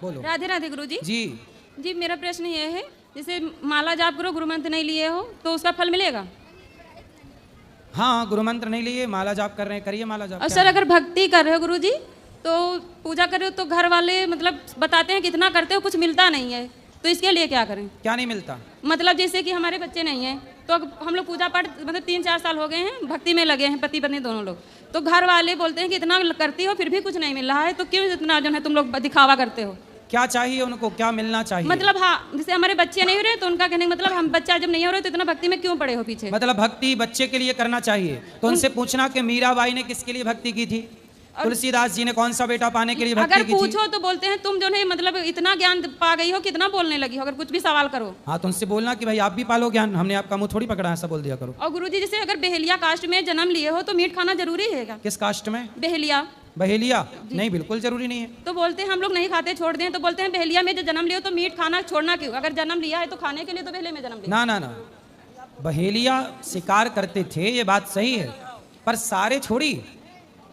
बोलो। राधे राधे गुरुजी। जी जी मेरा प्रश्न ये है, जैसे माला जाप करो, गुरु मंत्र नहीं लिए हो तो उसका फल मिलेगा? हाँ, गुरु मंत्र नहीं लिए, माला जाप कर रहे हैं, करिए माला जाप। और क्या सर है? अगर भक्ति कर रहे हो गुरुजी तो पूजा कर रहे हो तो घर वाले मतलब बताते हैं कितना करते हो कुछ मिलता नहीं है, तो इसके लिए क्या करें? क्या नहीं मिलता? मतलब जैसे कि हमारे बच्चे नहीं हैं तो हम लोग पूजा पाठ मतलब 3-4 साल हो गए हैं, भक्ति में लगे हैं पति पत्नी दोनों लोग, तो घर वाले बोलते हैं कि इतना करती हो फिर भी कुछ नहीं मिल रहा है, तो क्यों इतना जो है तुम लोग दिखावा करते हो? क्या चाहिए उनको, क्या मिलना चाहिए? मतलब हाँ, जैसे हमारे बच्चे नहीं हो रहे तो उनका कहने का मतलब हम बच्चा जब नहीं हो रहे तो इतना भक्ति में क्यों पड़े हो पीछे? मतलब भक्ति बच्चे के लिए करना चाहिए, तो उनसे पूछना कि मीराबाई ने किसके लिए भक्ति की थी, तुलसीदास जी ने कौन सा बेटा पाने के लिए भक्ति अगर की थी? पूछो तो बोलते हैं तुम जो है मतलब इतना ज्ञान पा गई हो, कितना बोलने लगी हो, अगर कुछ भी सवाल करो। हाँ, तो उनसे बोलना कि भाई आप भी पालो ज्ञान, हमने आपका मुंह थोड़ी पकड़ा, ऐसा बोल दिया करो। और गुरुजी जैसे अगर बेहलिया कास्ट में जन्म लिए हो तो मीट खाना जरूरी है क्या? किस कास्ट में? बेहलिया। बहेलिया? नहीं, बिल्कुल जरूरी नहीं है। तो बोलते हैं हम लोग नहीं खाते, छोड़ दें, तो बोलते हैं बहेलिया में जो जन्म लियो तो मीट खाना छोड़ना क्यों? अगर जन्म लिया है तो खाने के लिए, तो बहेलिया में जन्म लिया। ना ना ना, बहेलिया शिकार करते थे, ये बात सही है, पर सारे छोड़ी।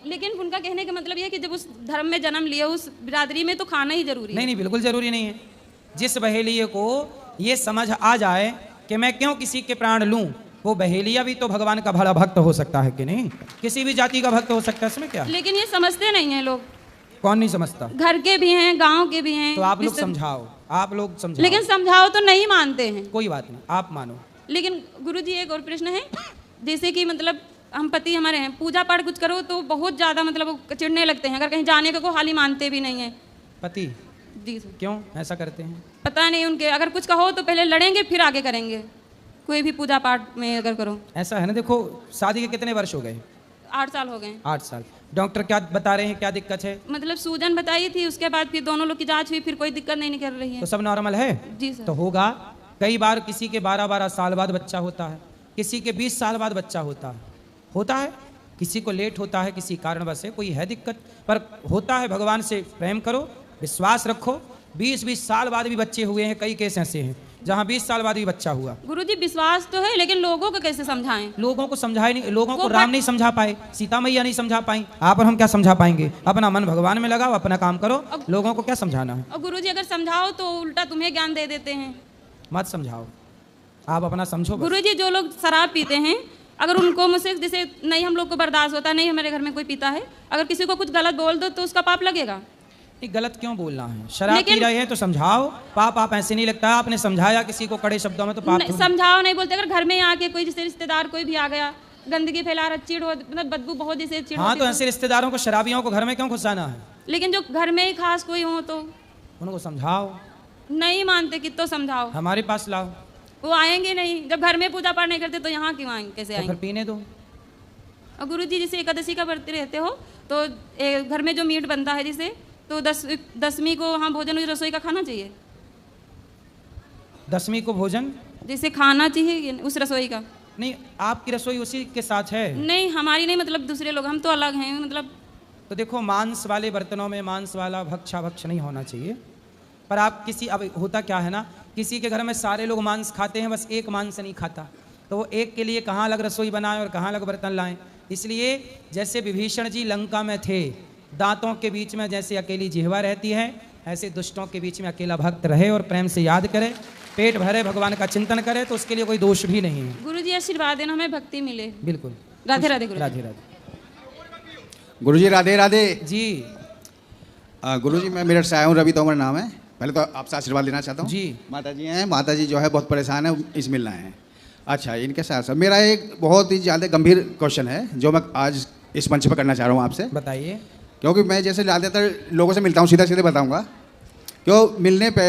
लेकिन उनका कहने का मतलब ये है कि जब उस धर्म में जन्म लिए उस बिरादरी में तो खाना ही जरूरी है। नहीं नहीं, बिल्कुल जरूरी नहीं है। जिस बहेलिये को ये समझ आ जाए कि मैं क्यों किसी के प्राण लूं, वो बहेलिया भी तो भगवान का भला भक्त हो सकता है कि नहीं? किसी भी जाति का भक्त हो सकता है, इसमें क्या? लेकिन ये समझते नहीं है लोग। कौन नहीं समझता? घर के भी हैं, गांव के भी हैं। तो आप लोग समझाओ, आप लोग समझाओ। लेकिन समझाओ तो नहीं मानते हैं। कोई बात नहीं, आप मानो। लेकिन गुरुजी एक और प्रश्न है, जैसे कि मतलब हम पति हमारे हैं, पूजा पाठ कुछ करो तो बहुत ज्यादा मतलब वो चिढ़ने लगते हैं, अगर कहीं जाने को हाल ही मानते भी नहीं है। पति? जी सर। क्यों ऐसा करते हैं? पता नहीं उनके, अगर कुछ कहो तो पहले लड़ेंगे फिर आगे करेंगे, कोई भी पूजा पाठ में अगर करो। ऐसा है ना, देखो शादी के कितने वर्ष हो गए? 8 साल हो गए। 8 साल। डॉक्टर क्या बता रहे हैं, क्या दिक्कत है? मतलब सूजन बताई थी, उसके बाद फिर दोनों लोग की जांच हुई, फिर कोई दिक्कत नहीं निकल रही है। तो सब नॉर्मल है? जी सर। तो होगा। कई बार किसी के 12-12 साल बाद बच्चा होता है, किसी के 20 साल बाद बच्चा होता है, किसी को लेट होता है, किसी कारणवश है, कोई है दिक्कत, पर होता है। भगवान से प्रेम करो, विश्वास रखो। 20-20 साल बाद भी बच्चे हुए हैं, कई केस ऐसे हैं जहाँ 20 साल बाद भी बच्चा हुआ। गुरुजी विश्वास तो है, लेकिन लोगों को कैसे समझाएं? लोगों को समझाए नहीं, लोगों को वो राम नहीं समझा पाए, सीता मैया नहीं समझा पाई, आप और हम क्या समझा पाएंगे? अपना मन भगवान में लगाओ, अपना काम करो, लोगों को क्या समझाना है? और गुरुजी अगर समझाओ तो उल्टा तुम्हें ज्ञान दे देते हैं। मत समझाओ, आप अपना समझो बस। गुरुजी जो लोग शराब पीते हैं, अगर उनको मुझसे जैसे नहीं हम लोग को बर्दाश्त होता, नहीं हमारे घर में कोई पीता है, अगर किसी को कुछ गलत बोल दो तो उसका पाप लगेगा? नहीं, गलत क्यों बोलना है? शराब पी रहे हैं तो समझाओ, पाप ऐसे नहीं लगता। आपने समझाया किसी को कड़े शब्दों में तो पाप समझाओ नहीं बोलते। अगर घर में आके कोई जैसे रिश्तेदार कोई भी आ गया, गंदगी फैला रहा, चिड़ हो, मतलब बदबू बहुत जैसे चिड़। हाँ, तो ऐसे रिश्तेदारों को, शराबियों को घर में क्यों घुसाना है? लेकिन जो घर में ही खास कोई हो तो उनको समझाओ। नहीं मानते, कितो समझाओ, हमारे पास लाओ। वो आएंगे नहीं। जब घर में पूजा पाठ नहीं करते तो यहाँ क्यों आएंगे, कैसे तो आएंगे? फिर पीने दो। और गुरुजी जैसे एकादशी का व्रत रहते हो तो घर में जो मीट बनता है जैसे, तो 10वीं को वहाँ भोजन रसोई का खाना चाहिए। 10वीं को भोजन जैसे खाना चाहिए उस रसोई का? नहीं, आपकी रसोई उसी के साथ है? नहीं, हमारी नहीं, मतलब दूसरे लोग, हम तो अलग हैं मतलब। तो देखो, मांस वाले बर्तनों में मांस वाला भक्ष नहीं होना चाहिए। पर आप किसी, अब होता क्या है ना, किसी के घर में सारे लोग मांस खाते हैं, बस एक मांस नहीं खाता, तो वो एक के लिए कहाँ अलग रसोई बनाएं और कहाँ अलग बर्तन लाएं। इसलिए जैसे विभीषण जी लंका में थे, दांतों के बीच में जैसे अकेली जिह्वा रहती है, ऐसे दुष्टों के बीच में अकेला भक्त रहे और प्रेम से याद करे, पेट भरे, भगवान का चिंतन करे, तो उसके लिए कोई दोष भी नहीं है। गुरुजी आशीर्वाद देना, हमें भक्ति मिले। बिल्कुल। राधे राधे गुरुजी। राधे राधे गुरुजी राधे राधे जी। गुरुजी मैं मेरठ से आया हूँ, रवि तोमर नाम है। पहले तो आपसे आशीर्वाद लेना चाहता हूँ जी। माता जी हैं, माता जी जो है बहुत परेशान है, इस मिलना है। अच्छा, इनके साथ साथ मेरा एक बहुत ही ज़्यादा गंभीर क्वेश्चन है जो मैं आज इस मंच पर करना चाह रहा हूँ आपसे। बताइए। क्योंकि मैं जैसे ज़्यादातर लोगों से मिलता हूँ, सीधा सीधे बताऊँगा, क्यों मिलने पे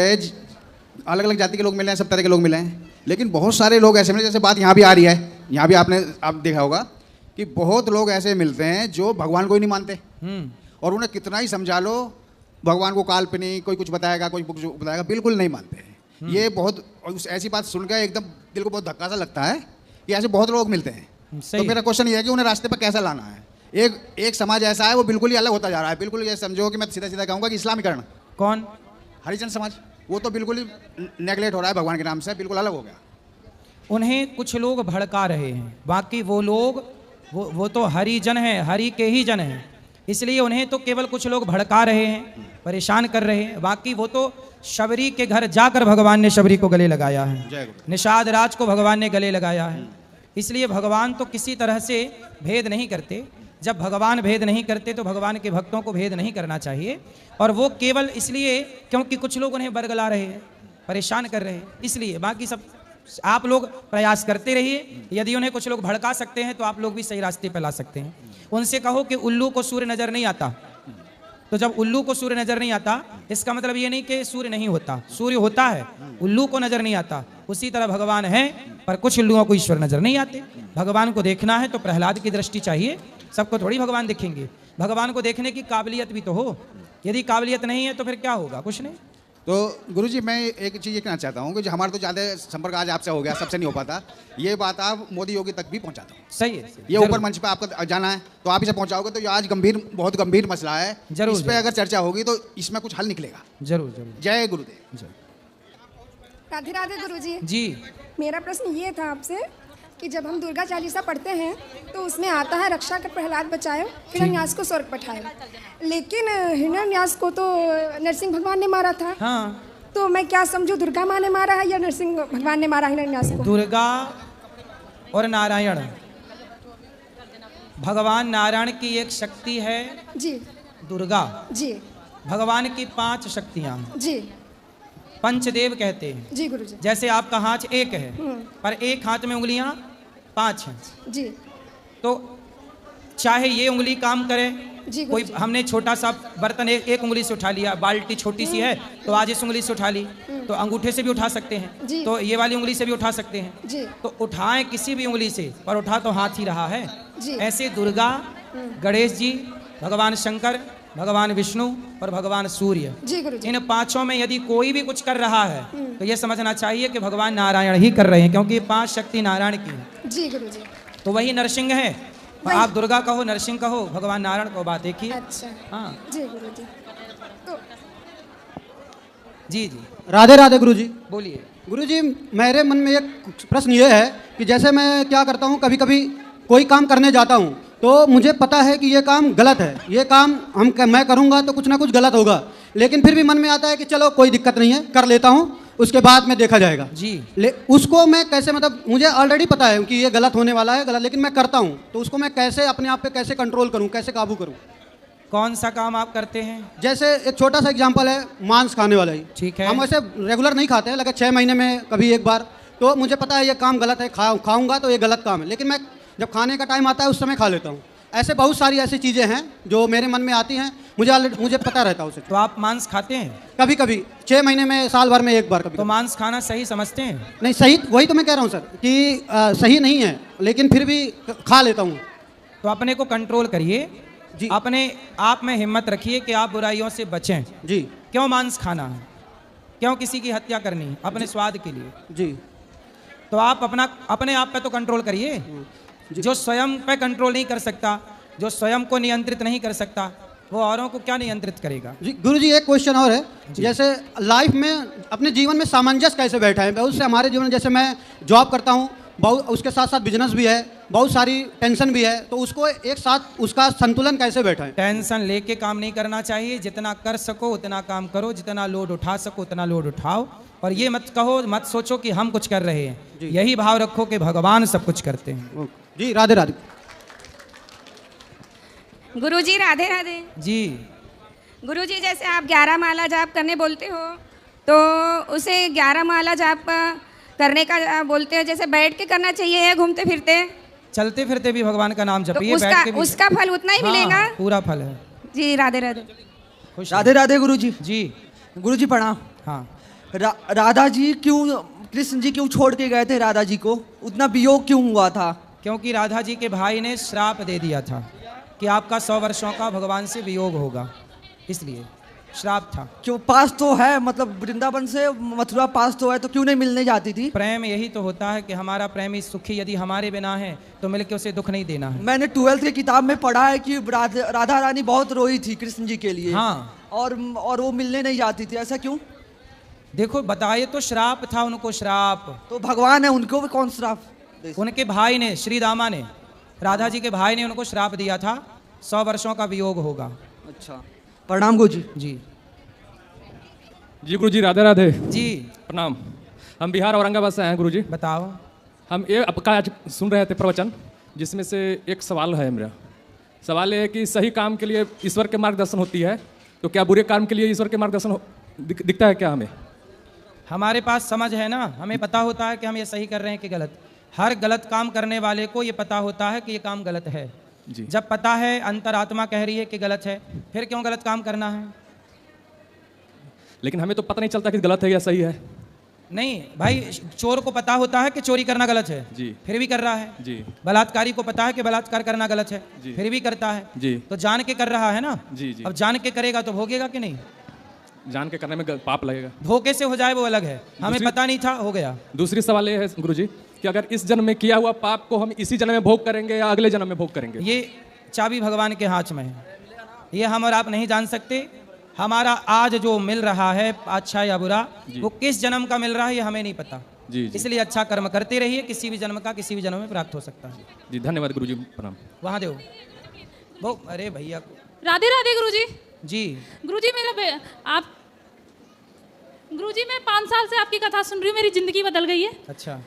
अलग अलग जाति के लोग मिले हैं, सब तरह के लोग मिले हैं, लेकिन बहुत सारे लोग ऐसे मिले, जैसे बात यहाँ भी आ रही है, यहाँ भी आप देखा होगा कि बहुत लोग ऐसे मिलते हैं जो भगवान को ही नहीं मानते, और उन्हें कितना ही समझा लो भगवान को काल्पनिक, कोई कुछ बताएगा, कोई कुछ बताएगा, बिल्कुल नहीं मानते हैं। ये बहुत, ऐसी बात सुनकर एकदम दिल को बहुत धक्का सा लगता है कि ऐसे बहुत लोग मिलते हैं। तो मेरा क्वेश्चन ये है कि उन्हें रास्ते पर कैसे लाना है? एक समाज ऐसा है वो बिल्कुल ही अलग होता जा रहा है, बिल्कुल ये समझो कि मैं सीधा सीधा कहूँगा कि इस्लामीकरण। कौन? हरिजन समाज, वो तो बिल्कुल ही नेगलेक्ट हो रहा है भगवान के नाम से, बिल्कुल अलग हो गया। उन्हें कुछ लोग भड़का रहे हैं, बाकी वो लोग वो तो हरिजन हैं, हरि के ही जन हैं। इसलिए उन्हें तो केवल कुछ लोग भड़का रहे हैं, परेशान कर रहे हैं, बाकी वो तो शबरी के घर जाकर भगवान ने शबरी को गले लगाया है, निषाद राज को भगवान ने गले लगाया है। इसलिए भगवान तो किसी तरह से भेद नहीं करते। जब भगवान भेद नहीं करते तो भगवान के भक्तों को भेद नहीं करना चाहिए। और वो केवल इसलिए क्योंकि कुछ लोग उन्हें बरगला रहे हैं, परेशान कर रहे हैं, इसलिए। बाकी सब आप लोग प्रयास करते रहिए। यदि उन्हें कुछ लोग भड़का सकते हैं तो आप लोग भी सही रास्ते पर ला सकते हैं। उनसे कहो कि उल्लू को सूर्य नजर नहीं आता, तो जब उल्लू को सूर्य नजर नहीं आता इसका मतलब ये नहीं कि सूर्य नहीं होता, सूर्य होता है, उल्लू को नजर नहीं आता। उसी तरह भगवान है, पर कुछ उल्लुओं को ईश्वर नजर नहीं आते। भगवान को देखना है तो प्रहलाद की दृष्टि चाहिए, सबको थोड़ी भगवान दिखेंगे। भगवान को देखने की काबिलियत भी तो हो, यदि काबिलियत नहीं है तो फिर क्या होगा, कुछ नहीं। तो गुरुजी मैं एक चीज़ ये कहना चाहता हूँ कि जो हमारा तो ज़्यादा संपर्क आज आपसे हो गया, सबसे नहीं हो पाता, ये बात आप मोदी योगी तक भी पहुँचाता हूँ। सही है, ये ऊपर मंच पे आपको जाना है तो आप इसे पहुँचाओगे तो ये आज बहुत गंभीर मसला है, जरूर इस पे अगर चर्चा होगी तो इसमें कुछ हल निकलेगा। जरूर जरूर। जय गुरुदेव। जय। राधे राधे गुरुजी। जी मेरा प्रश्न ये था आपसे कि जब हम दुर्गा चालीसा पढ़ते हैं तो उसमें आता है रक्षा कर प्रहलाद बचाए, हिरण्यास को स्वर्ग पठाए, लेकिन हिरण्यास को तो नरसिंह भगवान ने मारा था। हाँ, तो मैं क्या समझूं, दुर्गा माँ ने मारा है या नरसिंह भगवान ने मारा हिरण्यास को? दुर्गा और नारायण, भगवान नारायण की एक शक्ति है जी दुर्गा। जी भगवान की 5 शक्तियां जी पंचदेव कहते हैं। जी गुरुजी। जैसे आपका हाथ एक है पर एक हाथ में उंगलियां 5 हैं, जी तो चाहे ये उंगली काम करे, जी कोई गुरुजी। हमने छोटा सा बर्तन एक उंगली से उठा लिया, बाल्टी छोटी सी है तो आज इस उंगली से उठा ली, तो अंगूठे से भी उठा सकते हैं, जी। तो ये वाली उंगली से भी उठा सकते हैं, जी तो उठाएं किसी भी उंगली से पर उठा तो हाथ ही रहा है। जी। ऐसे दुर्गा, गणेश जी, भगवान शंकर, भगवान विष्णु और भगवान सूर्य, जी गुरुजी। इन 5 में यदि कोई भी कुछ कर रहा है तो ये समझना चाहिए कि भगवान नारायण ही कर रहे हैं, क्योंकि 5 शक्ति नारायण की है। जी गुरुजी। तो वही नरसिंह है, आप दुर्गा कहो, नरसिंह कहो, भगवान नारायण को, बात एक ही है। अच्छा हाँ जी गुरुजी। तो जी जी राधे राधे गुरुजी। बोलिए। गुरुजी मेरे मन में एक प्रश्न ये है कि जैसे मैं क्या करता हूँ, कभी कभी कोई काम करने जाता हूँ तो मुझे पता है कि ये काम गलत है, ये काम मैं करूँगा तो कुछ ना कुछ गलत होगा, लेकिन फिर भी मन में आता है कि चलो कोई दिक्कत नहीं है, कर लेता हूँ, उसके बाद में देखा जाएगा। जी। उसको मैं कैसे, मतलब मुझे ऑलरेडी पता है कि ये गलत होने वाला है, गलत, लेकिन मैं करता हूँ, तो उसको मैं कैसे अपने आप पे कैसे कंट्रोल करूँ, कैसे काबू करूँ? कौन सा काम आप करते हैं? जैसे एक छोटा सा एग्जांपल है, मांस खाने वाला ही। ठीक है। हम वैसे रेगुलर नहीं खाते हैं, लगे 6 महीने में कभी एक बार, तो मुझे पता है ये काम गलत है, खाऊंगा तो ये गलत काम है, लेकिन मैं जब खाने का टाइम आता है उस समय खा लेता हूँ। ऐसे बहुत सारी ऐसी चीज़ें हैं जो मेरे मन में आती हैं, मुझे पता रहता है उसे। तो आप मांस खाते हैं? कभी कभी 6 महीने में, साल भर में एक बार कभी। तो मांस खाना सही समझते हैं? नहीं सही, वही तो मैं कह रहा हूँ सर कि सही नहीं है, लेकिन फिर भी खा लेता हूँ। तो अपने को कंट्रोल करिए जी। अपने आप में हिम्मत रखिए कि आप बुराइयों से बचें। जी। क्यों मांस खाना है, क्यों किसी की हत्या करनी है अपने स्वाद के लिए? जी। तो आप अपने आप पे तो कंट्रोल करिए। जो स्वयं पे कंट्रोल नहीं कर सकता, जो स्वयं को नियंत्रित नहीं कर सकता, वो औरों को क्या नियंत्रित करेगा? जी गुरुजी एक क्वेश्चन और है, जैसे लाइफ में अपने जीवन में सामंजस्य कैसे बैठा है? बहुत से हमारे जीवन, जैसे मैं जॉब करता हूँ, बहुत उसके साथ साथ बिजनेस भी है, बहुत सारी टेंशन भी है, तो उसको एक साथ उसका संतुलन कैसे बैठा है? टेंशन लेके काम नहीं करना चाहिए, जितना कर सको उतना काम करो, जितना लोड उठा सको उतना लोड उठाओ, और ये मत कहो, मत सोचो कि हम कुछ कर रहे हैं, यही भाव रखो कि भगवान सब कुछ करते हैं। जी राधे राधे। गुरुजी राधे राधे। जी। गुरुजी जैसे आप 11 माला जाप करने बोलते हो, तो उसे 11 माला जाप करने का बोलते हो, जैसे बैठ के करना चाहिए या घूमते फिरते? चलते फिरते भी भगवान का नाम तो जपिए, बैठ के भी। उसका फल उतना ही हाँ, मिलेगा? पूरा फल है। जी राधे राधे। खुश राधे राधे गुरुजी। जी। गुरुजी प्रणाम। हाँ। राधा जी क्यों, कृष्ण जी क्यों छोड़ के गए थे राधा जी को? उतना वियोग क्यों हुआ था? क्योंकि राधा जी के भाई ने श्राप दे दिया था कि आपका 100 वर्षों का भगवान से वियोग होगा, इसलिए श्राप था। क्यों? पास तो है, मतलब वृंदावन से मथुरा पास तो है, तो क्यों नहीं मिलने जाती थी? प्रेम यही तो होता है कि हमारा प्रेमी सुखी यदि हमारे बिना है तो मिलके उसे दुख नहीं देना है। मैंने 12th की किताब में पढ़ा है कि राधा रानी बहुत रोई थी कृष्ण जी के लिए। हाँ। और वो मिलने नहीं जाती थी, ऐसा क्यों? देखो बताइए, तो श्राप था उनको, श्राप। तो भगवान है, उनको भी कौन श्राप? उनके भाई ने, श्री दामा ने, राधा जी के भाई ने उनको श्राप दिया था 100 वर्षों का वियोग होगा। अच्छा, प्रणाम गुरु जी। जी जी गुरु जी, राधे राधे। जी प्रणाम। हम बिहार औरंगाबाद से आए हैं गुरु जी। बताओ। हम ये आपका आज सुन रहे थे प्रवचन, जिसमें से एक सवाल है मेरा। सवाल ये है कि सही काम के लिए ईश्वर के मार्गदर्शन होती है, तो क्या बुरे काम के लिए ईश्वर के मार्गदर्शन दिखता है क्या हमें? हमारे पास समझ है ना, हमें पता होता है कि हम ये सही कर रहे हैं कि गलत। हर गलत काम करने वाले को ये पता होता है कि ये काम गलत है जी। जब पता है, अंतरात्मा कह रही है कि गलत है, फिर क्यों गलत काम करना है? लेकिन हमें तो पता नहीं चलता कि गलत है या सही है। नहीं भाई, चोर को पता होता है कि चोरी करना गलत है जी। फिर भी कर रहा है। जी बलात्कारी को पता है कि बलात्कार करना गलत है जी। फिर भी करता है। जी। तो जान के कर रहा है ना। जी जी। अब जान के करेगा तो भोगेगा कि नहीं? जान के करने में पाप लगेगा। धोखे से हो जाए वो अलग है, हमें पता नहीं था, हो गया। दूसरी सवाल ये है गुरु जी कि अगर इस जन्म में किया हुआ पाप को हम इसी जन्म में भोग करेंगे या अगले जन्म में भोग करेंगे? ये चाबी भगवान के हाथ में है, ये हम और आप नहीं जान सकते। हमारा आज जो मिल रहा है अच्छा या बुरा, वो किस जन्म का मिल रहा है ये हमें नहीं पता। जी जी। इसलिए अच्छा कर्म करते रहिए, किसी भी जन्म का किसी भी जन्म में प्राप्त हो सकता है। जी धन्यवाद गुरु जी, प्रणाम। वहाँ दो वो, अरे भैया को। राधे राधे गुरुजी। जी गुरुजी आप गुरुजी, मैं 5 साल से आपकी कथा सुन रही हूँ, मेरी ज़िंदगी बदल गई है। अच्छा।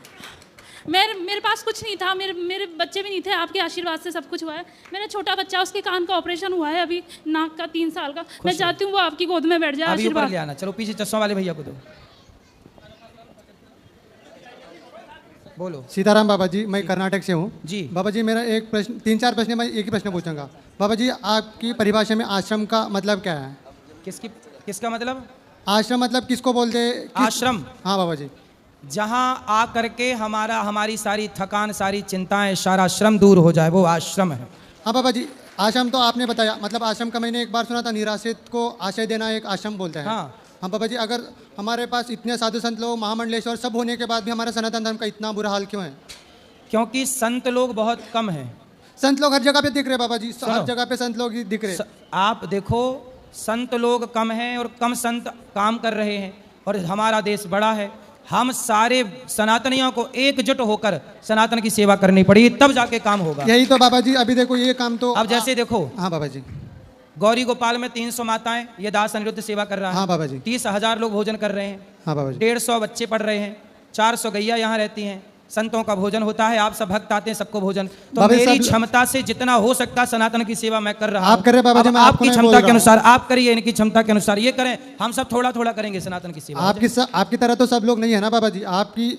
मेरे पास कुछ नहीं था, मेरे बच्चे भी नहीं थे, आपके आशीर्वाद से सब कुछ हुआ है। मेरा छोटा बच्चा, उसके कान का ऑपरेशन हुआ है अभी, नाक का, 3 साल का। मैं चाहती हूँ वो आपकी गोद में बैठ जाए, अभी ऊपर आशीर्वाद। ले आना। चलो पीछे चश्मा वाले भैया को दो। बोलो। सीताराम बाबा जी, मैं कर्नाटक से हूँ जी। बाबा जी, मेरा एक प्रश्न, 3-4 प्रश्न, मैं एक ही प्रश्न पूछूंगा। बाबा जी, आपकी परिभाषा में आश्रम का मतलब क्या है? किसका मतलब? आश्रम मतलब किसको बोलते हैं? आश्रम। हाँ बाबा जी। जहाँ आ करके हमारी सारी थकान, सारी चिंताएं, सारा श्रम दूर हो जाए, वो आश्रम है। हाँ बाबा जी, आश्रम तो आपने बताया, मतलब आश्रम का मैंने एक बार सुना था, निराश्रित को आश्रय देना एक आश्रम बोलते हैं। हाँ बाबा जी, अगर हमारे पास इतने साधु संत लोग, महामंडलेश्वर सब होने के बाद भी हमारा सनातन धर्म का इतना बुरा हाल क्यों है? क्योंकि संत लोग बहुत कम हैं। संत लोग हर जगह पे दिख रहे बाबा जी, हर जगह पे संत लोग ही दिख रहे। आप देखो, संत लोग कम हैं और कम संत काम कर रहे हैं, और हमारा देश बड़ा है। हम सारे सनातनियों को एकजुट होकर सनातन की सेवा करनी पड़ेगी, तब जाके काम होगा। यही तो बाबा जी, अभी देखो ये काम तो अब जैसे देखो। हाँ बाबा जी। गौरी गोपाल में 300 माताएं, ये दास अनिरुद्ध सेवा कर रहा है। हाँ बाबा जी। 30,000 लोग भोजन कर रहे हैं। हाँ बाबा जी। 150 बच्चे पढ़ रहे हैं, 400 गैया यहाँ रहती हैं, संतों का भोजन होता है, आप सब भक्त आते हैं, सबको भोजन। तो मेरी क्षमता से जितना हो सकता सनातन की सेवा मैं कर रहा हूँ। आप कर रहे बाबा जी, मैं आपकी क्षमता के अनुसार आप करिए, इनकी क्षमता के अनुसार ये करें, हम सब थोड़ा थोड़ा करेंगे सनातन की सेवा। आपकी तरह तो सब लोग नहीं है ना बाबा जी, आपकी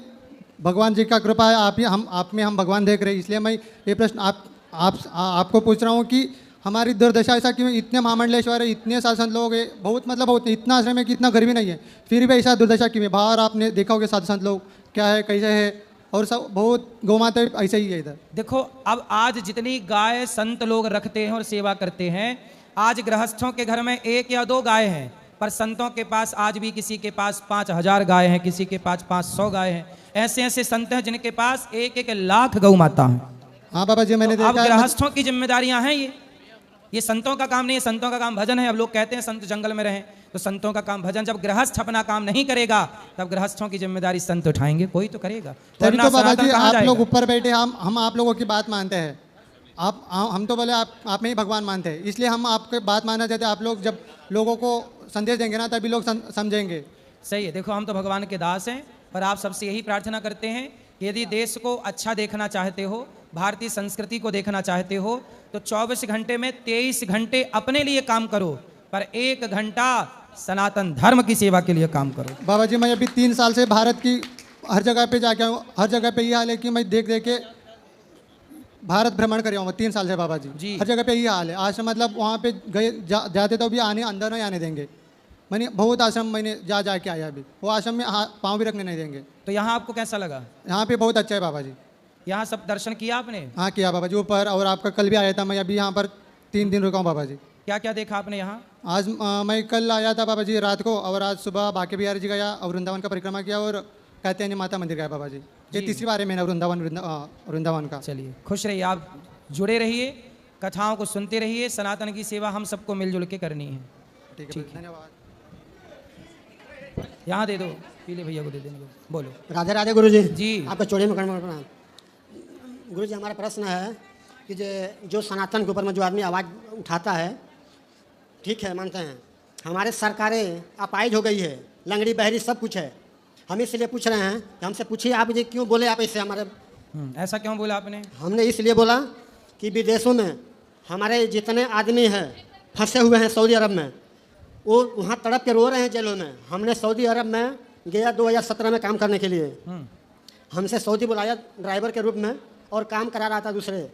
भगवान जी का कृपा है, आप में हम भगवान देख रहे हैं। इसलिए मैं ये प्रश्न आपको पूछ रहा हूँ कि हमारी दुर्दशा ऐसा क्यों? इतने महामंडलेश्वर है, इतने साधु संत लोग हैं, बहुत इतना आश्रम है कि इतना गर्मी नहीं है, फिर भी ऐसा दुर्दशा क्यों है? बाहर आपने देखा होगा साधु संत लोग क्या है, कैसे है, और सब बहुत गौमाता ऐसे ही है इधर। देखो, अब आज जितनी गाय संत लोग रखते हैं और सेवा करते हैं, आज गृहस्थों के घर में 1 या 2 गाय हैं, पर संतों के पास आज भी किसी के पास 5,000 गाय हैं, किसी के पास 500 गाय हैं। ऐसे ऐसे संत हैं जिनके पास 1-1 लाख गौ माता हैं। हाँ बाबा जी, मैंने देखा। अब गृहस्थों की जिम्मेदारियां हैं ये संतों का काम नहीं है। संतों का काम भजन है। अब लोग कहते हैं संत जंगल में रहें, तो संतों का काम भजन। जब गृहस्थ अपना काम नहीं करेगा, तब गृहस्थों की जिम्मेदारी संत उठाएंगे, कोई तो करेगा। तभी तो बाबा जी, आप लोग ऊपर बैठे, हम आप लोगों की बात मानते हैं। हम तो बोले आप में ही भगवान मानते हैं, इसलिए हम आपकी बात मानना चाहते हैं। आप लोग जब लोगों को संदेश देंगे ना, तभी लोग समझेंगे। सही है। देखो, हम तो भगवान के दास हैं, और आप सबसे यही प्रार्थना करते हैं कि यदि देश को अच्छा देखना चाहते हो, भारतीय संस्कृति को देखना चाहते हो, तो 24 घंटे में 23 घंटे अपने लिए काम करो, पर 1 घंटा सनातन धर्म की सेवा के लिए काम करो। बाबा जी, मैं अभी 3 साल से भारत की हर जगह पे जाके हूँ, हर जगह पे ये हाल है कि मैं देख के भारत भ्रमण कर रहा हूँ 3 साल से बाबा जी। हर जगह पे ये हाल है। आश्रम मतलब वहाँ पे गए जाते तो भी अंदर नहीं आने देंगे। मैंने बहुत आश्रम मैंने जा के आया, अभी वो आश्रम में पाँव भी रखने नहीं देंगे। तो यहाँ आपको कैसा लगा? यहाँ पे बहुत अच्छा है बाबा जी। यहाँ सब दर्शन किया आपने? हाँ किया बाबा जी, ऊपर। और आपका कल भी आया था, मैं अभी यहाँ पर 3 दिन रुका हूँ बाबा जी। क्या क्या देखा आपने यहाँ? आज मैं कल आया था बाबा जी रात को, और आज सुबह बांके बिहारी जी गया और वृंदावन का परिक्रमा किया, और कात्यायनी माता मंदिर गया बाबा जी। ये तीसरी बार है मैंने वृंदावन का। चलिए, खुश रहिए, आप जुड़े रहिए, कथाओं को सुनते रहिए। सनातन की सेवा हम सबको मिलजुल के करनी है। ठीक है, धन्यवाद। यहाँ दे दो, पीले भैया को दे देने। बोलो। राधे राधे गुरु जी। जी। आपका चौड़े में गुरु जी, हमारा प्रश्न है कि जो सनातन के ऊपर में जो आदमी आवाज़ उठाता है, ठीक है मानते हैं। हमारे सरकारें अपाहिज हो गई है, लंगड़ी बहरी सब कुछ है। हम इसलिए पूछ रहे हैं कि हमसे पूछिए आप ये क्यों बोले आप ऐसे हमारे। ऐसा क्यों बोला आपने? हमने इसलिए बोला कि विदेशों में हमारे जितने आदमी हैं फंसे हुए हैं सऊदी अरब में, वो वहाँ तड़प के रो रहे हैं जेलों में। हमने सऊदी अरब में गया 2017 में काम करने के लिए। हमसे सऊदी बुलाया ड्राइवर के रूप में और काम करा रहा था दूसरे।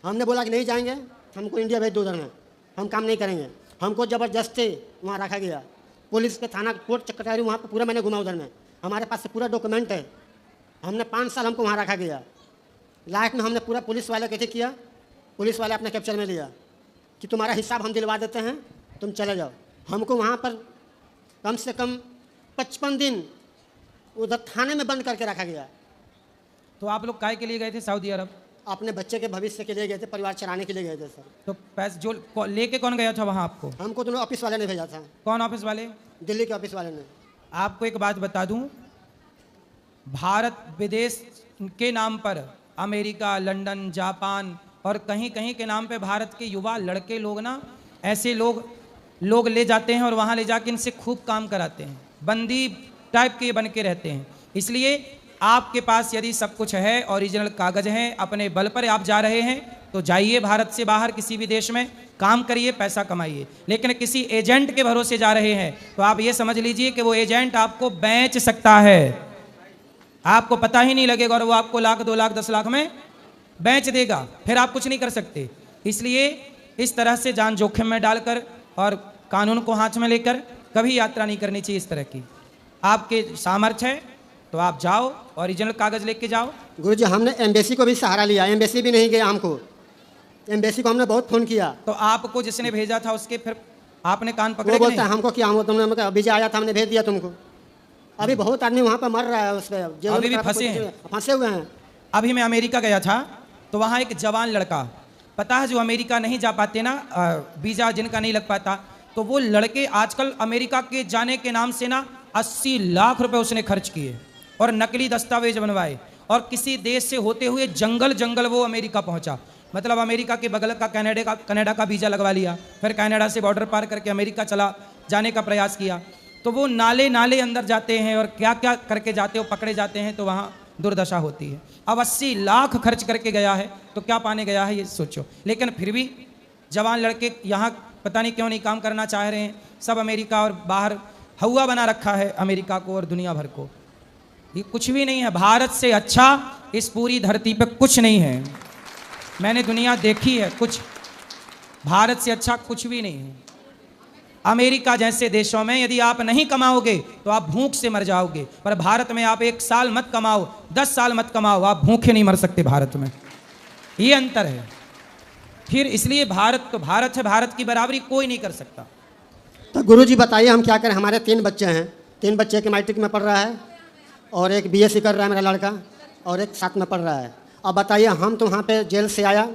हमने बोला कि नहीं जाएंगे, हमको इंडिया भेज दो, उधर में हम काम नहीं करेंगे। हमको ज़बरदस्ती वहाँ रखा गया, पुलिस के थाना कोर्ट कचहरी वहाँ पर पूरा मैंने घुमा उधर में। हमारे पास से पूरा डॉक्यूमेंट है। हमने 5 साल हमको वहाँ रखा गया। लास्ट में हमने पूरा पुलिस वाले कैसे किया, पुलिस वाले अपने कैप्चर में लिया कि तुम्हारा हिसाब हम दिलवा देते हैं, तुम चले जाओ। हमको वहाँ पर कम से कम 55 दिन उधर थाने में बंद करके रखा गया। तो आप लोग काय के लिए गए थे सऊदी अरब? अपने बच्चे के भविष्य के लिए गए थे, परिवार चलाने के लिए गए थे सर। तो पैसे जो लेके कौन गया था वहाँ आपको? हमको तो ऑफिस वाले ने भेजा था। कौन ऑफिस वाले? दिल्ली के ऑफिस वाले ने। आपको एक बात बता दूं, भारत विदेश के नाम पर अमेरिका, लंदन, जापान और कहीं कहीं के नाम पे भारत के युवा लड़के लोग ना, ऐसे लोग ले जाते हैं और वहाँ ले जाके इनसे खूब काम कराते हैं। बंदी टाइप के बन के रहते हैं। इसलिए आपके पास यदि सब कुछ है, ओरिजिनल कागज हैं, अपने बल पर आप जा रहे हैं, तो जाइए भारत से बाहर किसी भी देश में काम करिए, पैसा कमाइए। लेकिन किसी एजेंट के भरोसे जा रहे हैं तो आप ये समझ लीजिए कि वो एजेंट आपको बेच सकता है, आपको पता ही नहीं लगेगा और वो आपको लाख, 2 लाख, 10 लाख में बेच देगा, फिर आप कुछ नहीं कर सकते। इसलिए इस तरह से जान जोखिम में डालकर और कानून को हाथ में लेकर कभी यात्रा नहीं करनी चाहिए इस तरह की। आपके सामर्थ्य है तो आप जाओ, ओरिजिनल कागज लेके जाओ। गुरुजी हमने एम्बेसी को भी सहारा लिया, एम्बेसी भी नहीं गया हमको। एम्बेसी को हमने बहुत फ़ोन किया। तो आपको जिसने भेजा था उसके फिर आपने कान पकड़े? वो बोलता है हमको क्या, हम तुमने वीजा आया था हमने भेज दिया तुमको। अभी बहुत आदमी वहाँ पर मर रहा है, उस पर अभी भी फंसे हुए हैं। अभी मैं अमेरिका गया था तो वहाँ एक जवान लड़का, पता है जो अमेरिका नहीं जा पाते ना, वीज़ा जिनका नहीं लग पाता, तो वो लड़के आजकल अमेरिका के जाने के नाम से ना 80 लाख रुपए उसने खर्च किए और नकली दस्तावेज बनवाए और किसी देश से होते हुए जंगल वो अमेरिका पहुंचा। मतलब अमेरिका के बगल का कनाडा का वीज़ा लगवा लिया, फिर कनाडा से बॉर्डर पार करके अमेरिका चला जाने का प्रयास किया। तो वो नाले अंदर जाते हैं और क्या क्या करके जाते हो, पकड़े जाते हैं तो वहाँ दुर्दशा होती है। अब 80 लाख खर्च करके गया है तो क्या पाने गया है ये सोचो। लेकिन फिर भी जवान लड़के यहाँ पता नहीं क्यों नहीं काम करना चाह रहे हैं। सब अमेरिका और बाहर हवा बना रखा है अमेरिका को और दुनिया भर को। ये कुछ भी नहीं है, भारत से अच्छा इस पूरी धरती पे कुछ नहीं है। मैंने दुनिया देखी है, कुछ भारत से अच्छा कुछ भी नहीं है। अमेरिका जैसे देशों में यदि आप नहीं कमाओगे तो आप भूख से मर जाओगे, पर भारत में आप 1 साल मत कमाओ, 10 साल मत कमाओ, आप भूखे नहीं मर सकते भारत में। ये अंतर है। फिर इसलिए भारत तो भारत है, भारत की बराबरी कोई नहीं कर सकता। तो गुरुजी बताइए हम क्या करें। हमारे 3 बच्चे हैं, 3 बच्चे के मैट्रिक में पढ़ रहा है और एक बीएससी कर रहा है मेरा लड़का और एक 7 में पढ़ रहा है। अब बताइए हम तो वहाँ पे जेल से आया,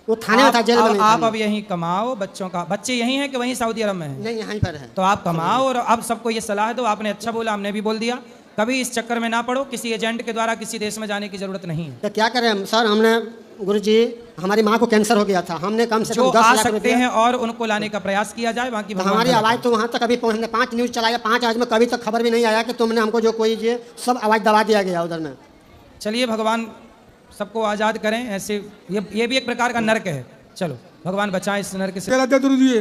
वो थाने में था, जेल में नहीं था। आप अब यहीं कमाओ, बच्चों का बच्चे यहीं हैं कि वहीं सऊदी अरब में है? नहीं, यहीं पर है। तो आप कमाओ और अब सबको ये सलाह दो। आपने अच्छा बोला, हमने भी बोल दिया, कभी इस चक्कर में ना पड़ो, किसी एजेंट के द्वारा किसी देश में जाने की जरूरत नहीं है। तो क्या करें सर, हमने गुरुजी हमारी माँ को कैंसर हो गया था, हमने कम से कम 10 लाख सकते हैं और उनको लाने का प्रयास किया जाए। बाकी तो हमारी आवाज़ तो वहाँ तक अभी हमने 5 न्यूज़ चलाया, 5 आज में कभी तक खबर भी नहीं आया कि तुमने हमको जो कोई ये सब आवाज़ दबा दिया गया उधर में। चलिए भगवान सबको आज़ाद करें। ऐसे ये भी एक प्रकार का नर्क है। चलो भगवान बचाएं इस नर्क से।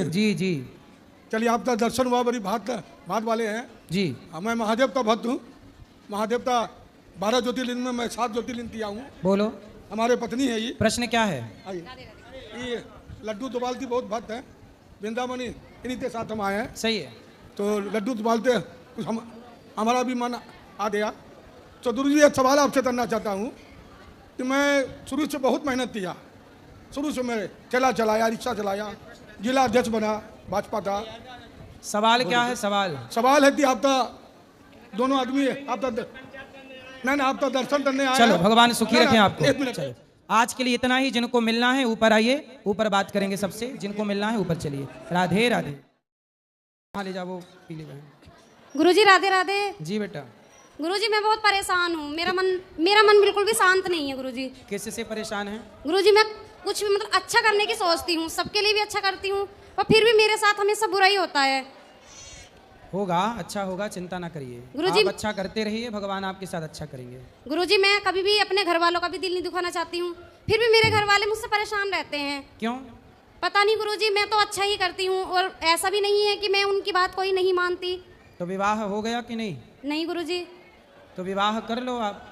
जी जी चलिए आपका दर्शन हुआ, बड़ी बात वाले हैं जी। मैं महादेव का भक्त हूँ। महादेव का 12 ज्योतिर्लिंग में मैं 7 ज्योतिर्लिंग किया हूँ। बोलो। हमारे पत्नी है। ये प्रश्न क्या है? ये लड्डू दुबालती बहुत भक्त है, वृंदावनी इन्हीं के साथ हम आए हैं। सही है। तो लड्डू दुबालते कुछ हमारा भी मन आ गया। तो गुरु जी एक सवाल आपसे करना चाहता हूँ कि मैं शुरू से बहुत मेहनत किया, शुरू से मैं चलाया, रिक्शा चलाया, जिला अध्यक्ष बना, भाजपा था। सवाल क्या है? सवाल है कि आपका दोनों आदमी आपका नहीं आपका दर्शन करने आया। चलो भगवान सुखी रखें आपको। चलो आज के लिए इतना ही। जिनको मिलना है ऊपर आइए, ऊपर बात करेंगे सबसे। जिनको मिलना है ऊपर चलिए। राधे राधे। ले जाओ पीली बहन। गुरुजी राधे राधे। जी बेटा। गुरुजी मैं बहुत परेशान हूँ, मेरा मन बिल्कुल भी शांत नहीं है। गुरुजी किससे परेशान है? गुरुजी मैं कुछ भी मतलब अच्छा करने की सोचती हूँ, सबके लिए भी अच्छा करती हूँ, पर फिर भी मेरे साथ हमेशा बुरा ही होता है। होगा, अच्छा होगा, चिंता ना करिए। गुरुजी, आप अच्छा करते रहिए, भगवान आपके साथ अच्छा करेंगे। गुरुजी मैं कभी भी अपने घर वालों का भी दिल नहीं दुखाना चाहती हूँ, फिर भी मेरे घर वाले मुझसे परेशान रहते हैं। क्यों? पता नहीं गुरुजी, मैं तो अच्छा ही करती हूँ और ऐसा भी नहीं है कि मैं उनकी बात कोई नहीं मानती। तो विवाह हो गया कि नहीं? नहीं गुरुजी। तो विवाह कर लो आप।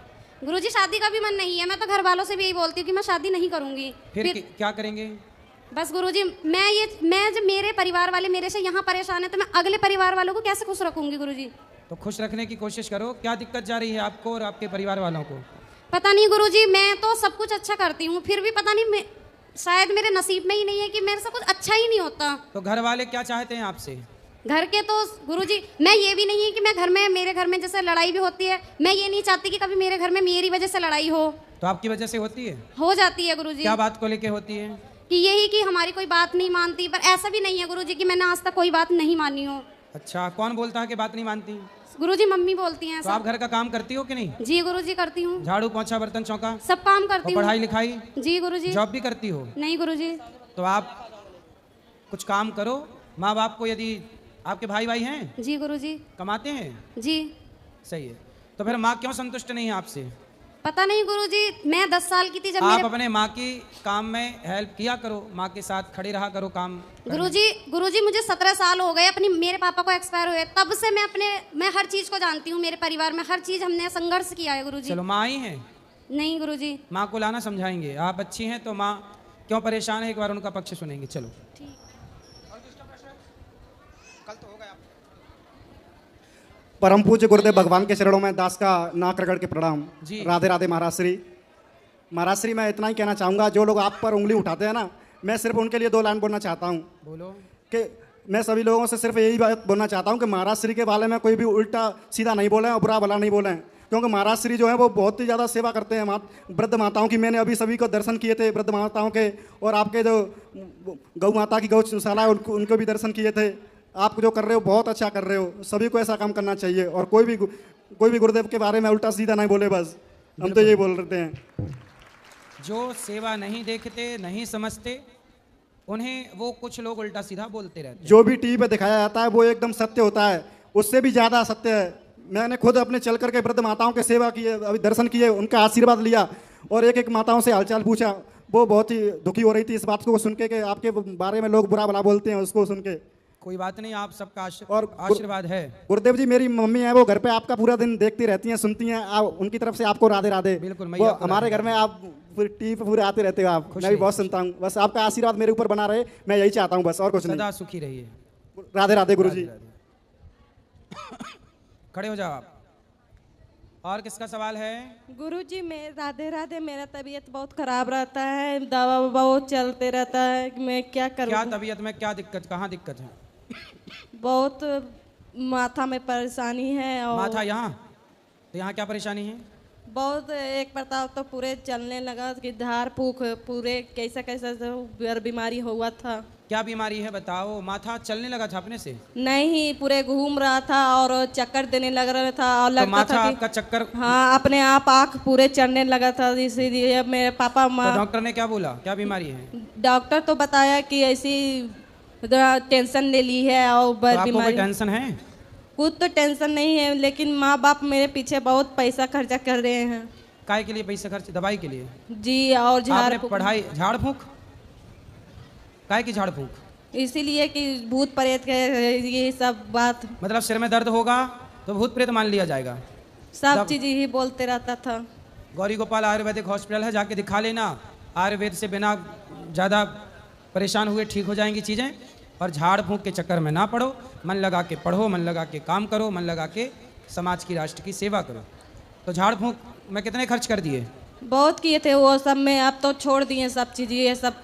गुरुजी शादी का भी मन नहीं है, मैं तो घर वालों से भी यही बोलती हूँ कि मैं शादी नहीं करूँगी। फिर क्या करेंगे? बस गुरुजी मैं जब मेरे परिवार वाले मेरे से यहाँ परेशान है तो मैं अगले परिवार वालों को कैसे खुश रखूंगी गुरुजी? तो खुश रखने की कोशिश करो। क्या दिक्कत जा रही है आपको और आपके परिवार वालों को? पता नहीं गुरुजी, मैं तो सब कुछ अच्छा करती हूँ, फिर भी पता नहीं शायद मेरे नसीब में ही नहीं है कि मेरे से कुछ अच्छा ही नहीं होता। तो घर वाले क्या चाहते हैं आपसे? घर के तो गुरुजी, मैं ये भी नहीं है कि मैं मेरे घर में जैसे लड़ाई भी होती है, मैं ये नहीं चाहती कि कभी मेरे घर में मेरी वजह से लड़ाई हो। तो आपकी वजह से होती है? हो जाती है गुरुजी। क्या बात को लेके होती है? कि यही कि हमारी कोई बात नहीं मानती, पर ऐसा भी नहीं है गुरुजी कि मैंने आज तक कोई बात नहीं मानी हो। अच्छा, कौन बोलता है कि बात नहीं मानती? गुरुजी मम्मी बोलती हैं। तो आप घर का काम करती हो कि नहीं? जी गुरुजी करती हूँ। झाड़ू पोंछा बर्तन चौका सब काम करती हूँ। पढ़ाई लिखाई? जी गुरुजी। जॉब भी करती हो? नहीं गुरुजी। तो आप कुछ काम करो। माँ बाप को, यदि आपके भाई हैं? जी गुरुजी। कमाते हैं? जी। सही है। तो फिर माँ क्यों संतुष्ट नहीं है आपसे? पता नहीं गुरुजी, मैं 10 साल की थी जब आप अपने माँ की काम में हेल्प किया करो, माँ के साथ खड़े रहा करो काम। गुरुजी मुझे 17 साल हो गए मेरे पापा को एक्सपायर हुए, तब से मैं हर चीज को जानती हूँ। मेरे परिवार में हर चीज हमने संघर्ष किया है गुरुजी। चलो, माँ ही है? नहीं गुरुजी। माँ को लाना, समझाएंगे। आप अच्छी हैं तो माँ क्यों परेशान है, एक बार उनका पक्ष सुनेंगे। चलो। परम पूज्य गुरुदेव भगवान के चरणों में दास का नाक रगड़ के प्रणाम। राधे राधे महाराज श्री। महाराज श्री, मैं इतना ही कहना चाहूँगा, जो लोग आप पर उंगली उठाते हैं ना, मैं सिर्फ उनके लिए 2 लाइन बोलना चाहता हूँ। बोलो। कि मैं सभी लोगों से सिर्फ यही बात बोलना चाहता हूँ कि महाराज श्री के बारे में कोई भी उल्टा सीधा नहीं बोलें और बुरा भला नहीं बोलें, क्योंकि महाराज श्री जो है वो बहुत ही ज़्यादा सेवा करते हैं वृद्ध माताओं की। मैंने अभी सभी को दर्शन किए थे, वृद्ध माताओं के, और आपके जो गौ माता की गौशाला है उनको भी दर्शन किए थे। आप जो कर रहे हो बहुत अच्छा कर रहे हो, सभी को ऐसा काम करना चाहिए, और कोई भी गुरुदेव के बारे में उल्टा सीधा नहीं बोले। बस हम तो ये बोल रहे हैं। जो सेवा नहीं देखते, नहीं समझते, उन्हें वो कुछ लोग उल्टा सीधा बोलते रहते हैं। जो भी टीवी पे दिखाया जाता है वो एकदम सत्य होता है, उससे भी ज़्यादा सत्य है। मैंने खुद अपने चल करके वृद्ध माताओं की सेवा की है, अभी दर्शन किए, उनका आशीर्वाद लिया, और एक माताओं से हालचाल पूछा। वो बहुत ही दुखी हो रही थी इस बात को सुन के कि आपके बारे में लोग बुरा भला बोलते हैं, उसको सुन के। कोई बात नहीं, आप सबका आशीर्वाद है। गुरुदेव जी, मेरी मम्मी है, वो घर पे आपका पूरा दिन देखती रहती हैं, सुनती हैं। उनकी तरफ से आपको राधे राधे। बिल्कुल। वो हमारे घर में आप टीवी पे पूरे आते रहते हो आप, मैं भी बहुत सुनता हूँ। बस आपका आशीर्वाद मेरे ऊपर बना रहे, मैं यही चाहता हूँ, बस और कुछ नहीं। सदा सुखी रहिए। राधे राधे गुरुजी। खड़े हो जाओ आप। और किसका सवाल है? गुरुजी, मैं राधे राधे, मेरा तबीयत बहुत खराब रहता है, दवा बहुत चलते रहता है, मैं क्या करूँ? क्या तबीयत में क्या दिक्कत, कहाँ दिक्कत है? बहुत माथा में परेशानी है। और माथा यहाँ? तो यहाँ क्या परेशानी है? बहुत एक प्रताप तो पूरे चलने लगा कि झाड़ फूक पूरे कैसा कैसा बीमारी हुआ था। क्या बीमारी है बताओ? माथा चलने लगा था अपने से? नहीं, पूरे घूम रहा था और चक्कर देने लग रहा था, और लगता तो माथा था कि आपका चक्कर? हाँ, अपने आप आँख पूरे चढ़ने लगा था। इसीलिए मेरे पापा तो डॉक्टर ने क्या बोला, क्या बीमारी है? डॉक्टर तो बताया कि ऐसी टेंशन ले ली है। और तो आपको कोई टेंशन है? कुछ तो टेंशन नहीं है, लेकिन माँ बाप मेरे पीछे बहुत पैसा खर्चा कर रहे हैं। काय के लिए पैसा खर्च? दवाई के लिए? जी। और झाड़ पढ़ाई, झाड़ फूक? काय की झाड़ फूक? इसीलिए कि भूत प्रेत के ये सब बात। मतलब सिर में दर्द होगा तो भूत प्रेत मान लिया जाएगा? सब चीज ही बोलते रहता था। गौरी गोपाल आयुर्वेदिक हॉस्पिटल है, जाके दिखा लेना। आयुर्वेद से बिना ज़्यादा परेशान हुए ठीक हो जाएंगी चीज़ें। और झाड़ फूक के चक्कर में ना पड़ो, मन लगा के पढ़ो, मन लगा के काम करो, मन लगा के समाज की, राष्ट्र की सेवा करो। तो झाड़ फूक में कितने खर्च कर दिए? बहुत किए थे वो सब में, अब तो छोड़ दिए सब चीज़, ये सब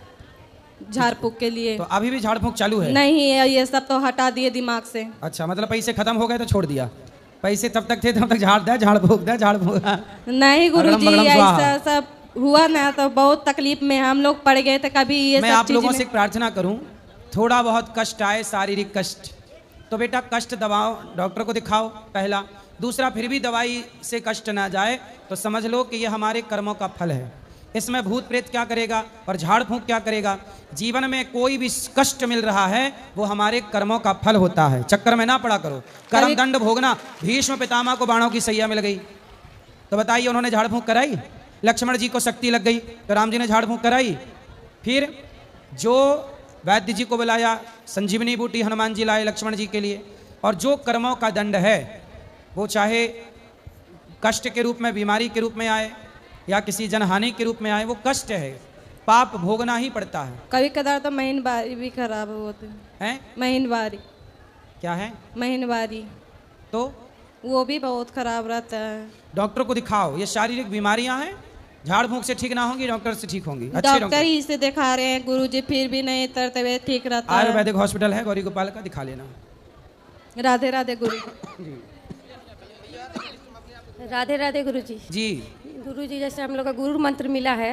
झाड़ फूक के लिए। तो अभी भी झाड़ फूक चालू है? नहीं, ये सब तो हटा दिए दिमाग से। अच्छा, मतलब पैसे खत्म हो गए तो छोड़ दिया? पैसे तब तक थे तब तक झाड़ फूक। नहीं गुरुजी, ऐसा सब हुआ ना तो बहुत तकलीफ में हम लोग पड़ गए थे। कभी ये मैं आप लोगों से एक प्रार्थना करूं, थोड़ा बहुत कष्ट आए, शारीरिक कष्ट, तो बेटा कष्ट दबाओ, डॉक्टर को दिखाओ पहला। दूसरा, फिर भी दवाई से कष्ट ना जाए तो समझ लो कि ये हमारे कर्मों का फल है। इसमें भूत प्रेत क्या करेगा और झाड़ फूंक क्या करेगा। जीवन में कोई भी कष्ट मिल रहा है वो हमारे कर्मों का फल होता है। चक्कर में ना पड़ा करो, कर्म दंड भोगना। भीष्म पितामह को बाणों की सैया मिल गई तो बताइए उन्होंने झाड़ फूंक कराई। लक्ष्मण जी को शक्ति लग गई तो राम जी ने झाड़ फूंक कराई। फिर जो वैद्य जी को बुलाया, संजीवनी बूटी हनुमान जी लाए लक्ष्मण जी के लिए। और जो कर्मों का दंड है वो चाहे कष्ट के रूप में, बीमारी के रूप में आए या किसी जनहानि के रूप में आए, वो कष्ट है, पाप भोगना ही पड़ता है। कभी कदार तो महीनवारी भी खराब होते हैं। महीनवारी क्या है? महीनवारी तो वो भी बहुत खराब रहता है। डॉक्टर को दिखाओ, ये शारीरिक बीमारियां हैं, झाड़ फूंक से ठीक ना होंगी, डॉक्टर से ठीक होंगी। अच्छे डॉक्टर ही से दिखा रहे हैं गुरुजी, फिर भी नहीं तबियत ठीक रहता है। आयुर्वेदिक हॉस्पिटल है गौरी गोपाल का, दिखा लेना। राधे राधे गुरु राधे राधे गुरु जी। गुरु जी जैसे हम लोग का गुरु मंत्र मिला है,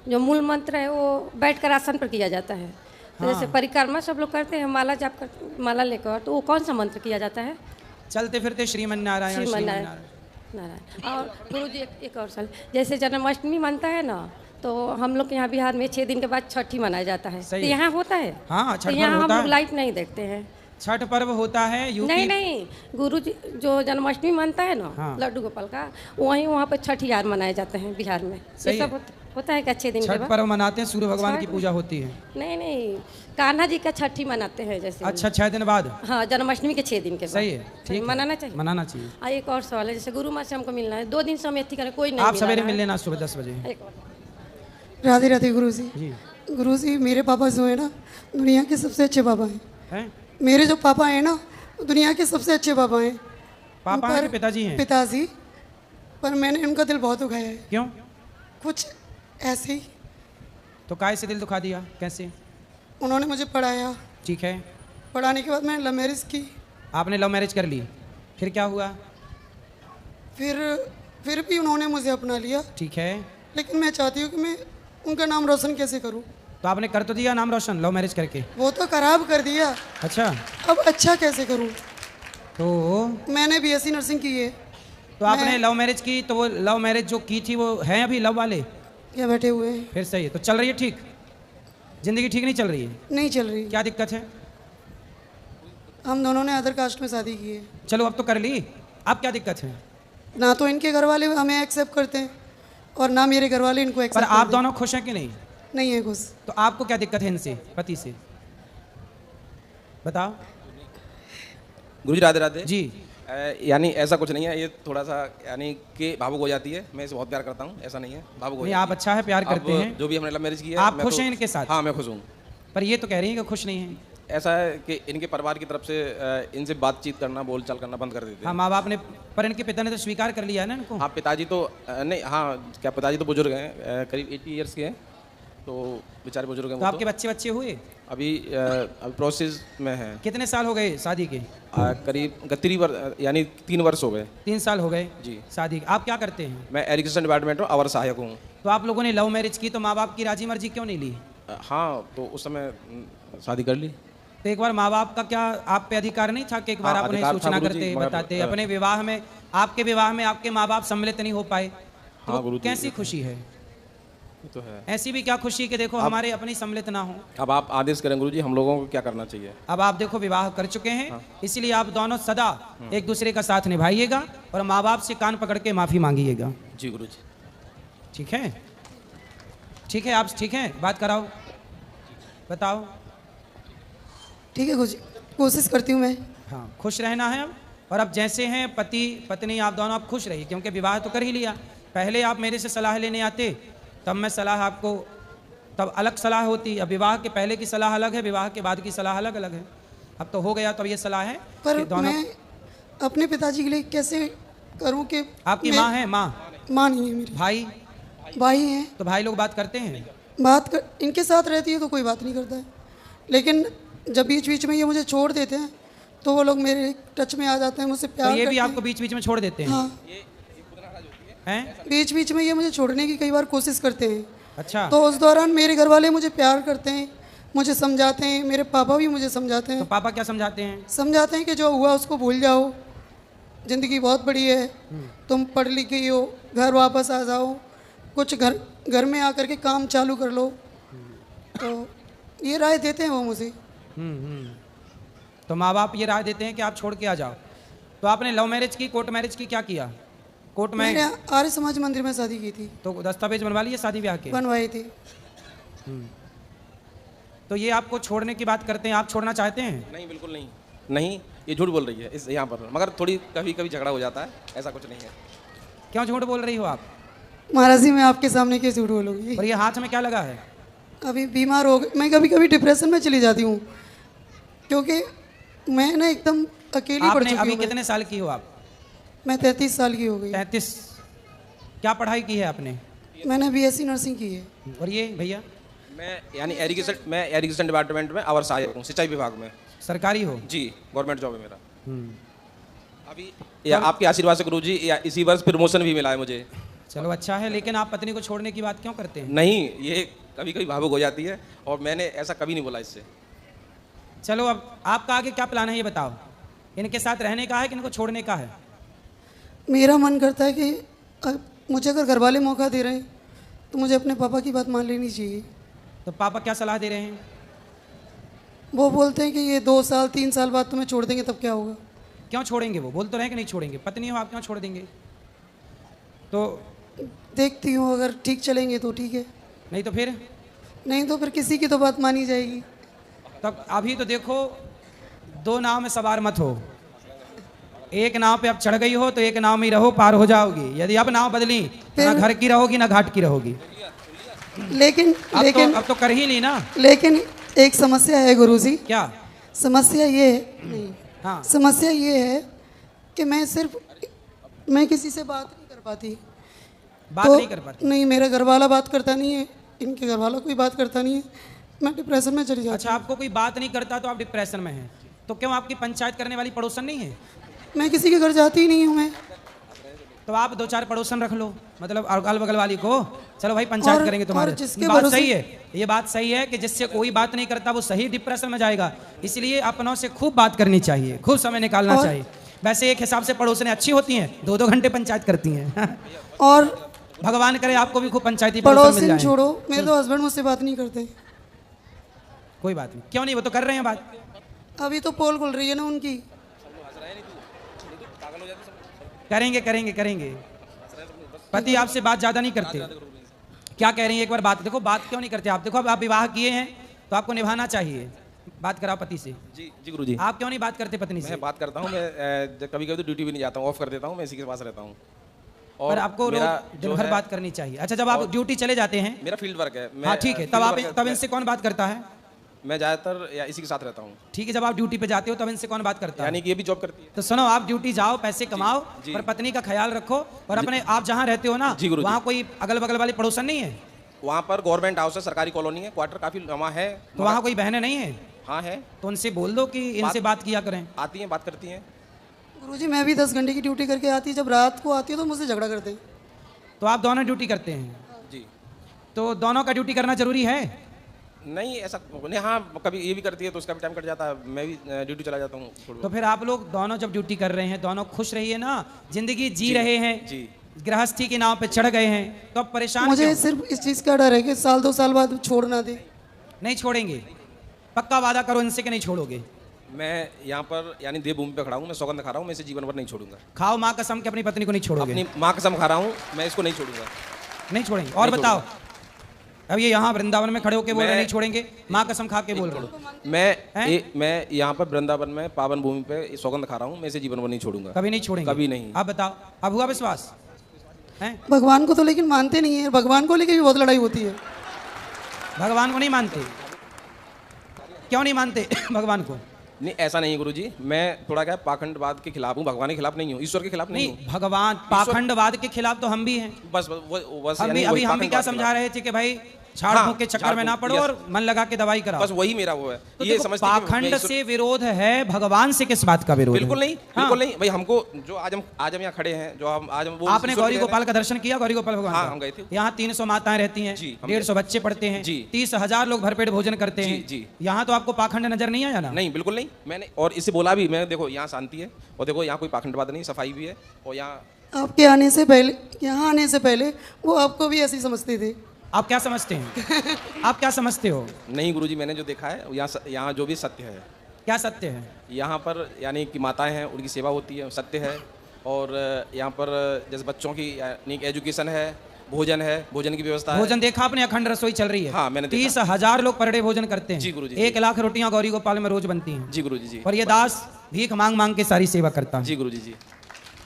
जो मूल मंत्र है वो बैठकर आसन पर किया जाता है। तो जैसे परिक्रमा सब लोग करते हैं, माला जाप करते, माला लेकर, तो वो कौन सा मंत्र किया जाता है? चलते फिरते श्रीमन नारायण नारायण। और गुरु जी एक और सवाल, जैसे जन्माष्टमी मनता है ना, तो हम लोग के यहाँ बिहार में 6 दिन के बाद छठ ही मनाया जाता है। तो यहाँ होता है? हाँ, छठ यहाँ हम लोग लाइव नहीं देखते हैं। छठ पर्व होता है यूपी। नहीं, गुरु जी जो जन्माष्टमी मनता है ना, हाँ। लड्डू गोपाल का, वहीं वहाँ पर छठ यार मनाए जाते हैं बिहार में। ये सब होता है कि अच्छे दिन छठ पर्व मनाते हैं, सूर्य भगवान की पूजा होती है। नहीं, कान्हा जी का छठ ही मनाते हैं जैसे। अच्छा, 6 दिन बाद? हाँ, जन्माष्टमी के 6 दिन के बाद। सही है, ठीक, मनाना चाहिए, मनाना चाहिए। एक और सवाल है, जैसे गुरु माँ से हमको मिलना है, 2 दिन से हम एथी करें, कोई नहीं। आप सवेरे मिल लेना सुबह 10 बजे। राधे राधे गुरु जी। गुरु जी, मेरे पापा जो है ना, दुनिया के सबसे अच्छे पापा हैं। मेरे जो पापा हैं ना, दुनिया के सबसे अच्छे पापा हैं। पापा हैं, पिताजी हैं? पिताजी। पर मैंने उनका दिल बहुत दुखाया है। क्यों? कुछ ऐसे ही। तो काहे से दिल दुखा दिया, कैसे? उन्होंने मुझे पढ़ाया। ठीक है। पढ़ाने के बाद मैंने लव मैरिज की। आपने लव मैरिज कर ली, फिर क्या हुआ? फिर भी उन्होंने मुझे अपना लिया। ठीक है। लेकिन मैं चाहती हूँ कि मैं उनका नाम रोशन कैसे करूँ। तो आपने कर तो दिया नाम रोशन लव मैरिज करके? वो तो खराब कर दिया। अच्छा। अब अच्छा कैसे करूँ? तो मैंने BSc नर्सिंग की है। तो आपने लव मैरिज की, तो वो लव मैरिज जो की थी वो हैं अभी लव वाले? क्या बैठे हुए हैं? फिर सही है। तो चल रही है ठीक? जिंदगी ठीक नहीं चल रही है? नहीं चल रही। क्या दिक्कत है? हम दोनों ने अदर कास्ट में शादी की है। चलो अब तो कर ली, अब क्या दिक्कत है? ना तो इनके घर वाले हमें एक्सेप्ट करते हैं और ना मेरे घर वाले इनको एक्सेप्ट करते हैं। पर आप दोनों खुश हैं कि नहीं? नहीं है खुश। तो आपको क्या दिक्कत है इनसे, पति से? बताओ। गुरुजी राधे राधे जी। यानी ऐसा कुछ नहीं है, ये थोड़ा सा यानी कि भावुक हो जाती है। मैं इसे बहुत प्यार करता हूँ, ऐसा नहीं है, भावुक हो जाती है। आप अच्छा है, प्यार करते हैं। जो भी हमने लव मैरिज की है। आप खुश हैं इनके साथ? हाँ, मैं खुश हूँ। पर ये तो कह रही हैं कि खुश नहीं है। ऐसा है कि इनके परिवार की तरफ से इनसे बातचीत करना, बोलचाल करना बंद कर देते हैं। हाँ, माँ बाप ने, पर इनके पिता ने तो स्वीकार कर लिया है ना इनको? हाँ, पिताजी तो नहीं, हाँ क्या पिताजी तो बुजुर्ग हैं, करीब 80 ईयर्स के हैं, तो बेचारे बुजुर्ग हैं। तो आपके बच्चे हुए? अभी प्रोसेस में है। कितने साल हो गए शादी के? करीब 3 वर्ष हो गए। 3 साल हो गए जी शादी। आप क्या करते हैं? मैं एजुकेशन डिपार्टमेंट में अवर सहायक हूँ। तो आप लोगों ने लव मैरिज की तो माँ बाप की राजी मर्जी क्यों नहीं ली? हाँ, तो उस समय शादी कर ली। तो एक बार माँ बाप का क्या आप पे अधिकार नहीं था कि एक बार आप उन्हें सूचना करते, बताते? अपने विवाह में, आपके विवाह में आपके माँ बाप सम्मिलित नहीं हो पाए, तो कैसी खुशी है? तो है। ऐसी भी क्या खुशी कि देखो हमारे अपनी सम्मिलित ना हो। अब आप आदेश करें गुरुजी, हम लोगों को क्या करना चाहिए? अब आप देखो विवाह कर चुके हैं, इसलिए आप दोनों सदा एक दूसरे का साथ निभाइएगा और माँ बाप से कान पकड़ के माफी मांगिएगा। जी गुरुजी। ठीक है, ठीक है, आप ठीक हैं? बात कराओ, बताओ। ठीक है गुरुजी, कोशिश करती हूँ मैं। हाँ, खुश रहना है अब। और अब जैसे हैं पति पत्नी, आप दोनों आप खुश रहिए, क्योंकि विवाह तो कर ही लिया। पहले आप मेरे से सलाह लेने आते तब मैं सलाह आपको, तब अलग सलाह होती। अब विवाह के पहले की सलाह अलग है, विवाह के बाद की सलाह अलग अलग है। अब तो हो गया, तो ये सलाह है पर कि दोनों। मैं अपने पिताजी के लिए कैसे करूं कि आपकी माँ है? माँ नहीं है मेरी। भाई हैं। तो भाई लोग बात करते हैं? इनके साथ रहती है तो कोई बात नहीं करता है, लेकिन जब बीच बीच में ये मुझे छोड़ देते हैं तो वो लोग मेरे टच में आ जाते हैं, मुझसे प्यार तो ये भी आपको बीच बीच में छोड़ देते हैं? हाँ, हैं? बीच बीच में ये मुझे छोड़ने की कई बार कोशिश करते हैं। अच्छा। तो उस दौरान मेरे घर वाले मुझे प्यार करते हैं, मुझे समझाते हैं, मेरे पापा भी मुझे समझाते हैं। तो पापा क्या समझाते हैं? समझाते हैं कि जो हुआ उसको भूल जाओ, ज़िंदगी बहुत बड़ी है, तुम पढ़ लिख गई हो, घर वापस आ जाओ, कुछ घर घर में आकर के काम चालू कर लो, तो ये राय देते हैं वो मुझे। तो माँ बाप ये राय देते हैं कि आप छोड़ के आ जाओ। तो आपने लव मैरिज की, कोर्ट मैरिज की, क्या किया? कोर्ट में मैंने आर्य समाज मंदिर में शादी की थी। तो दस्तावेज बनवा लिए शादी ब्याह के? बनवाई थी। तो ये आपको छोड़ने की बात करते हैं, आप छोड़ना चाहते हैं? नहीं, बिल्कुल नहीं। नहीं, ये झूठ बोल रही है इस यहाँ पर, मगर थोड़ी कभी कभी झगड़ा हो जाता है, ऐसा कुछ नहीं है। क्यों झूठ बोल रही हो आप? महाराज जी मैं आपके सामने क्यों झूठ बोलूँगी? और ये हाथ में क्या लगा है? अभी बीमार हो गई मैं, कभी कभी डिप्रेशन में चली जाती हूँ क्योंकि मैं ना एकदम अकेली पड़ चुकी हूँ। अभी कितने साल की हो आप? मैं 33 साल की हो गई। 33। क्या पढ़ाई की है आपने? मैंने BSc नर्सिंग की है। और ये भैया? मैं यानी एजुकेशन डिपार्टमेंट में अवर सहायक हूँ, सिंचाई विभाग में। सरकारी हो? जी, गवर्नमेंट जॉब है मेरा। अभी या आपके आशीर्वाद से गुरुजी, या इसी वर्ष प्रमोशन भी मिला है मुझे। चलो अच्छा है, लेकिन आप पत्नी को छोड़ने की बात क्यों करते हैं? नहीं, ये कभी कभी भावुक हो जाती है और मैंने ऐसा कभी नहीं बोला इससे। चलो अब आपका आगे क्या प्लान है ये बताओ। इनके साथ रहने का है कि इनको छोड़ने का है? मेरा मन करता है कि मुझे अगर घर वाले मौका दे रहे हैं तो मुझे अपने पापा की बात मान लेनी चाहिए। तो पापा क्या सलाह दे रहे हैं? वो बोलते हैं कि ये 2 साल 3 साल बाद तुम्हें छोड़ देंगे, तब क्या होगा? क्यों छोड़ेंगे? वो बोल तो रहे कि नहीं छोड़ेंगे, पत्नी हो आप, क्यों छोड़ देंगे? तो देखती हूँ, अगर ठीक चलेंगे तो ठीक है, नहीं तो फिर? नहीं तो फिर किसी की तो बात मानी जाएगी। तब अभी तो देखो, 2 नाव में सवार मत हो। एक नाव पे अब चढ़ गई हो तो एक नाव में ही रहो, पार हो जाओगी। यदि अब नाव बदली तो ना घर की रहोगी ना घाट की रहोगी। लेकिन अब तो कर ही ली ना। लेकिन एक समस्या है गुरुजी। क्या समस्या? ये नहीं, हाँ, समस्या ये है कि मैं किसी से बात नहीं कर पाती। बात नहीं कर पाती? नहीं, मेरा घर वाला बात करता नहीं है, इनके घर वाला कोई बात करता नहीं है, मैं डिप्रेशन में चली जाती। अच्छा, आपको कोई बात नहीं करता तो आप डिप्रेशन में हैं? तो क्यों आपकी पंचायत करने वाली पड़ोसन नहीं है? मैं किसी के घर जाती ही नहीं हूँ मैं। तो आप 2-4 पड़ोसन रख लो, मतलब अगल बगल वाली को। चलो भाई पंचायत करेंगे तुम्हारे। बात सही है, ये बात सही है कि जिससे कोई बात नहीं करता वो सही डिप्रेशन में जाएगा। इसलिए अपनों से खूब बात करनी चाहिए, खूब समय निकालना चाहिए। वैसे एक हिसाब से पड़ोसनें अच्छी होती हैं, 2-2 घंटे पंचायत करती हैं। और भगवान करे आपको भी खूब पंचायती पड़ोसन छोड़ो, मेरे तो हस्बैंड मुझसे बात नहीं करते। कोई बात नहीं, क्यों नहीं? वो तो कर रहे हैं बात। अभी तो पोल खुल रही है ना उनकी। करेंगे करेंगे करेंगे। पति आपसे बात ज्यादा नहीं करते? क्या कह रही है एक बार बात देखो। बात क्यों नहीं करते आप? देखो अब आप विवाह किए हैं तो आपको निभाना चाहिए। बात कराओ पति से। जी जी गुरुजी। आप क्यों नहीं बात करते पत्नी से? मैं बात करता हूँ, मैं कभी कभी तो ड्यूटी भी नहीं जाता हूँ, ऑफ कर देता हूँ, मैं इसी के पास रहता हूँ। और आपको दिन भर बात करनी चाहिए। अच्छा, जब आप ड्यूटी चले जाते हैं? मेरा फील्ड वर्क है। हाँ ठीक है, तब इनसे कौन बात करता है? मैं ज़्यादातर या इसी के साथ रहता हूँ। ठीक है, जब आप ड्यूटी पे जाते हो तब इनसे कौन बात करता है? यानी कि ये भी जॉब करती है। तो सुनो, आप ड्यूटी जाओ, पैसे कमाओ, पर पत्नी का ख्याल रखो। और अपने आप जहाँ रहते हो ना, वहाँ कोई अगल बगल वाली पड़ोसन नहीं है? वहाँ पर गवर्नमेंट हाउस है, सरकारी कॉलोनी है, क्वार्टर काफी लंबा है। तो वहाँ कोई बहनें नहीं है? हाँ है। तो उनसे बोल दो कि इनसे बात किया करें। आती हैं, बात करती हैं। गुरुजी मैं भी 10 घंटे की ड्यूटी करके आती है, जब रात को आती है तो मुझसे झगड़ा करते हैं। तो आप दोनों ड्यूटी करते हैं? जी। तो दोनों का ड्यूटी करना जरूरी है? नहीं ऐसा नहीं, हाँ कभी ये भी करती है तो उसका भी टाइम कट जाता है, मैं भी ड्यूटी चला जाता हूँ। तो फिर आप लोग दोनों जब ड्यूटी कर रहे हैं, दोनों खुश रहिए ना, जिंदगी जी रहे हैं, गृहस्थी के नाव पे चढ़ गए हैं, तो अब परेशान मुझे सिर्फ इस चीज़ का डर है कि साल 2 साल बाद छोड़ ना दे। नहीं छोड़ेंगे? पक्का वादा करो इनसे कि नहीं छोड़ोगे? मैं यहाँ पर यानी देवभूमि पे खड़ा हूँ, मैं सौगंध खा रहा हूँ, मैं इसे जीवन भर नहीं छोड़ूंगा। खाओ माँ कसम कि अपनी पत्नी को नहीं छोड़ोगे? अपनी माँ कसम खा रहा हूँ, मैं इसको नहीं छोड़ूंगा। नहीं छोड़ेंगे? और बताओ, अब ये यहाँ वृंदावन में खड़े होके बोल रहे नहीं छोड़ेंगे, माँ कसम खा के बोल रहे हो। मैं यहाँ पर वृंदावन में पावन भूमि पे सौगंध खा रहा हूँ, मैं इसे जीवन भर नहीं छोड़ूंगा। कभी नहीं छोड़ेंगे? कभी नहीं। आप बताओ, अब हुआ विश्वास? भगवान को तो लेकिन मानते नहीं है, भगवान को लेकर भी बहुत लड़ाई होती है। भगवान को नहीं मानते? क्यों नहीं मानते भगवान को? नहीं ऐसा नहीं है गुरुजी, मैं थोड़ा क्या पाखंडवाद के खिलाफ हूँ, भगवान के खिलाफ नहीं हूँ, ईश्वर के खिलाफ नहीं हूँ। भगवान पाखंडवाद के खिलाफ तो हम भी हैं। बस अभी हम भी क्या समझा रहे थे कि भाई झाड़ फूंक के चक्कर में ना पड़ो और मन लगा के दवाई कराओ। बस वही मेरा वो है। तो ये समझते पाखंड से विरोध है, भगवान से किस बात का विरोध? बिल्कुल नहीं, बिल्कुल नहीं भाई। हमको जो आज हम यहाँ खड़े हैं, जो हम आज वो आपने गौरी गोपाल का दर्शन किया? गौरी गोपाल भगवान? हाँ हम गए थे। यहाँ 300 माताएं रहती हैं, 150 बच्चे पढ़ते हैं, 30,000 लोग भरपेट भोजन करते हैं। यहाँ तो आपको पाखंड नजर नहीं आया ना? नहीं बिल्कुल नहीं। मैंने और इसे बोला भी, मैं देखो यहाँ शांति है और देखो यहाँ कोई पाखंडवाद नहीं, सफाई भी है। और यहाँ आपके आने से पहले, यहाँ आने से पहले वो आपको भी ऐसे समझते थे। आप क्या समझते हैं? आप क्या समझते हो? नहीं गुरुजी, मैंने जो देखा है यहाँ जो भी सत्य है। क्या सत्य है? यहाँ पर यानी कि माताएं हैं, उनकी सेवा होती है, सत्य है। और यहाँ पर जैसे बच्चों की यानी एजुकेशन है, भोजन है, भोजन की व्यवस्था है। भोजन देखा आपने? अखंड रसोई चल रही है। हाँ, मैंने 30,000 लोग पर डे भोजन करते हैं। जी गुरुजी। 1 लाख रोटियां गौरी गोपाल में रोज बनती हैं। जी गुरुजी जी। और ये दास भीख मांग मांग के सारी सेवा करता है। जी गुरुजी जी।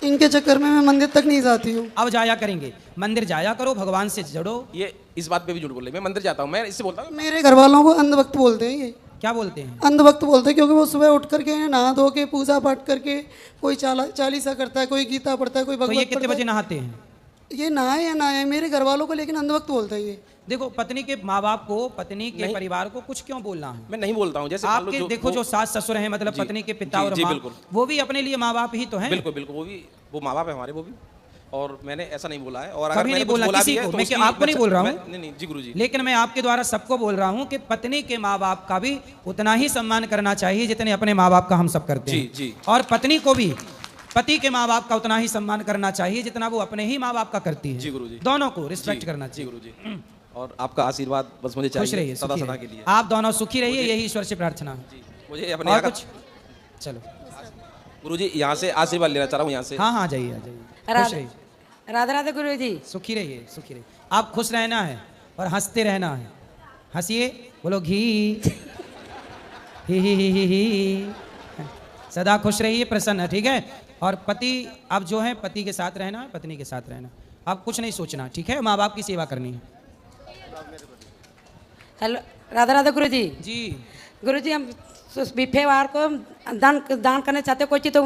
इनके चक्कर में मैं मंदिर तक नहीं जाती हूँ। अब जाया करेंगे, मंदिर जाया करो, भगवान से जुड़ो। ये इस बात पे भी झूठ बोल रही है। मैं मंदिर जाता हूँ, मैं इससे बोलता हूँ। मेरे घर वालों को अंधभक्त बोलते हैं। ये क्या बोलते हैं? अंधभक्त बोलते हैं, क्योंकि वो सुबह उठ करके नहा धो के पूजा पाठ करके कोई चालीसा करता है, कोई गीता पढ़ता है, कोई भगवत। तो ये कितने बजे नहाते हैं? ये नहाए या नहाए मेरे घर वालों को, लेकिन अंधभक्त बोलता है ये। देखो, पत्नी के माँ बाप को, पत्नी के परिवार को कुछ क्यों बोलना है? मैं नहीं बोलता हूँ। जैसे आपके देखो जो सास ससुर हैं, मतलब पत्नी के पिता और माँ, वो भी अपने लिए माँ बाप ही तो हैं। बिल्कुल बिल्कुल, वो माँ बाप है हमारे, वो भी। और मैंने ऐसा नहीं बोला है। और कभी नहीं बोला किसी को, मैं आपको नहीं बोल रहा हूँ। नहीं जी गुरुजी। लेकिन मैं आपके द्वारा सबको बोल रहा हूँ कि पत्नी के माँ बाप का भी उतना ही सम्मान करना चाहिए जितने अपने माँ बाप का हम सब करते हैं। जी। और पत्नी को भी पति के माँ बाप का उतना ही सम्मान करना चाहिए जितना वो अपने ही माँ बाप का करती है। जी गुरुजी। दोनों को रिस्पेक्ट करना चाहिए। जी गुरुजी। और आपका आशीर्वाद बस मुझे चाहिए। खुश रहिए, सदा सदा के लिए। आप दोनों सुखी रहिए, यही ईश्वर से प्रार्थना है। मुझे अपने और कुछ? चलो गुरुजी, यहाँ से आशीर्वाद लेना चाह रहा हूँ। यहाँ से हाँ, जाइए खुश रहिए। राधे राधे गुरु जी। सुखी रहिए, सुखी रहिए। आप खुश रहना है और हंसते रहना है। हंसिए, बोलो घी ही। सदा खुश रहिए, प्रसन्न, ठीक है? और पति आप जो है पति के साथ रहना है, पत्नी के साथ रहना। आप कुछ नहीं सोचना, ठीक है? माँ बाप की सेवा करनी है। हेलो, राधे राधे गुरु जी। जी गुरु जी, हम बिफे वार को दान करना चाहते, कोई चीज तो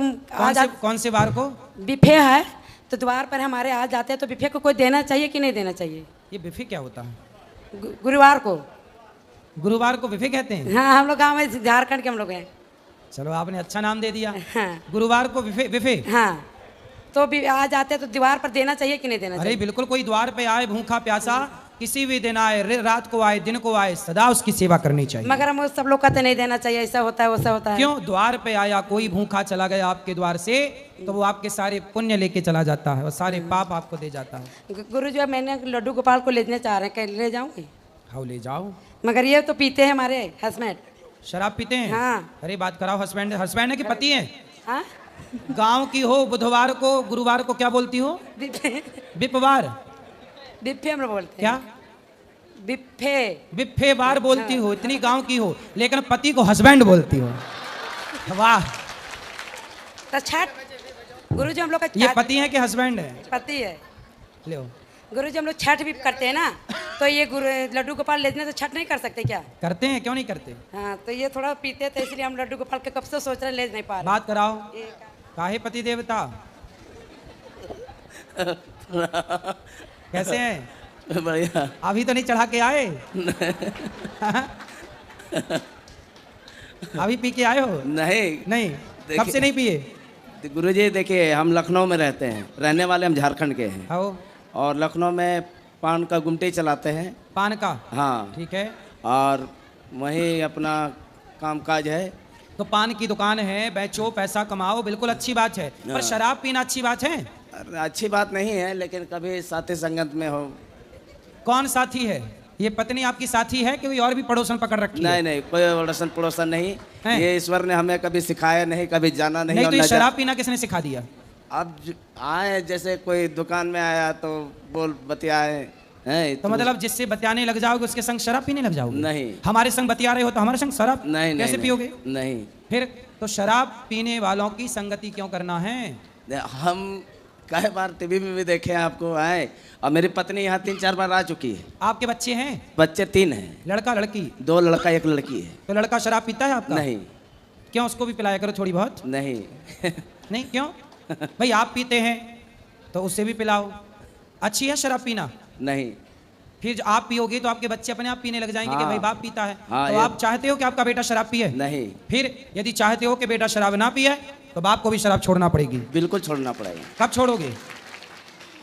कौन से वार को? बिफे है तो द्वार पर हमारे आ जाते हैं, तो बिफे को कोई देना चाहिए कि नहीं देना चाहिए? ये बिफे क्या होता है? गुरुवार को। गुरुवार को बिफे कहते हैं? हाँ, हम लोग गाँव में, झारखंड के हम लोग हैं। चलो, आपने अच्छा नाम दे दिया। हाँ। गुरुवार को बिफे। हाँ, तो भी आ जाते हैं तो दीवार पर देना चाहिए कि नहीं देना चाहिए? अरे बिल्कुल, कोई द्वार पे आए भूखा प्यासा, किसी भी दिन आए, रात को आए, दिन को आए, सदा उसकी सेवा करनी चाहिए। मगर हम सब लोग कहते नहीं देना चाहिए, ऐसा होता है वैसा होता है। क्यों? द्वार पे आया कोई भूखा चला गया आपके द्वार से, तो वो आपके सारे पुण्य लेके चला जाता है और सारे पाप आपको दे जाता है। गुरु जी, मैंने लड्डू गोपाल को लेने चाह रहे हैं, ले जाऊंगी? हाँ, ले जाओ। मगर ये तो पीते हैं हमारे हस्बैंड। शराब पीते हैं? हाँ। अरे बात कराओ, हस्बैंड है कि पति है? हाँ? गांव की हो, बुधवार को, गुरुवार को क्या बोलती हो? बिपवार। बिप्फे हम लोग बोलते हैं। क्या? बिप्फे बार बोलती हो, इतनी गांव की हो, लेकिन पति को हस्बैंड बोलती हो। वाह। तो छठ गुरु जी हम लोग का ये पति है कि हस्बैंड है? पति है। ले गुरु जी, हम लोग छठ भी करते हैं ना, तो ये लड्डू गोपाल लेने तो छठ नहीं कर सकते क्या? करते हैं, क्यों नहीं करते? हाँ, तो ये थोड़ा पीते थे, इसलिए हम लड्डू गोपाल के कब से सोच रहे ले नहीं पा रहे। बात कराओ, काहे पति देवता? कैसे हैं? बढ़िया। अभी तो नहीं चढ़ा के आए? अभी पी के आए हो? नहीं। कब से नहीं पिए? गुरुजी देखिए, हम लखनऊ में रहते हैं, रहने वाले हम झारखंड के हैं। और लखनऊ में पान का गुमटी चलाते हैं। पान का? हाँ, ठीक है। और वही अपना कामकाज है। तो पान की दुकान है, बेचो, पैसा कमाओ, बिल्कुल अच्छी बात है। पर शराब पीना अच्छी बात है? अच्छी बात नहीं है, लेकिन कभी साथी संगत में हो। कौन साथी है? ये पत्नी आपकी साथी है कि कोई और भी पड़ोसन पकड़ रखी है? नहीं, कोई पड़ोसन नहीं। ये ईश्वर ने हमें कभी सिखाया नहीं, कभी जाना नहीं। तो ये शराब पीना किसने सिखा दिया? अब आए, जैसे कोई दुकान में आया तो बोल बतियाए हैं। तो मतलब जिससे बतियाने लग जाओगे उसके संग शराब पीने लग जाओगे? नहीं। हमारे संग बतिया रहे हो तो हमारे संग शराब कैसे पियोगे? नहीं। फिर तो शराब पीने वालों की संगति क्यों करना है? हम कई बार टीवी में भी देखे हैं आपको आए, और मेरी पत्नी यहाँ 3-4 बार आ चुकी है। आपके बच्चे हैं? बच्चे 3 हैं। लड़का लड़की? 2 लड़का 1 लड़की है। तो लड़का शराब पीता है आपका? नहीं। क्यों? उसको भी पिलाया करो थोड़ी बहुत। नहीं। नहीं क्यों? भाई आप पीते हैं तो उससे भी पिलाओ। अच्छी है शराब पीना? नहीं। फिर आप पियोगे तो आपके बच्चे अपने आप पीने लग जाएंगे। कि भाई बाप पीता है। हाँ, तो आप चाहते हो कि आपका बेटा शराब पिए? नहीं। फिर यदि चाहते हो कि बेटा शराब ना पिए तो बाप को भी शराब छोड़ना पड़ेगी। बिल्कुल छोड़ना पड़ेगा। कब छोड़ोगे?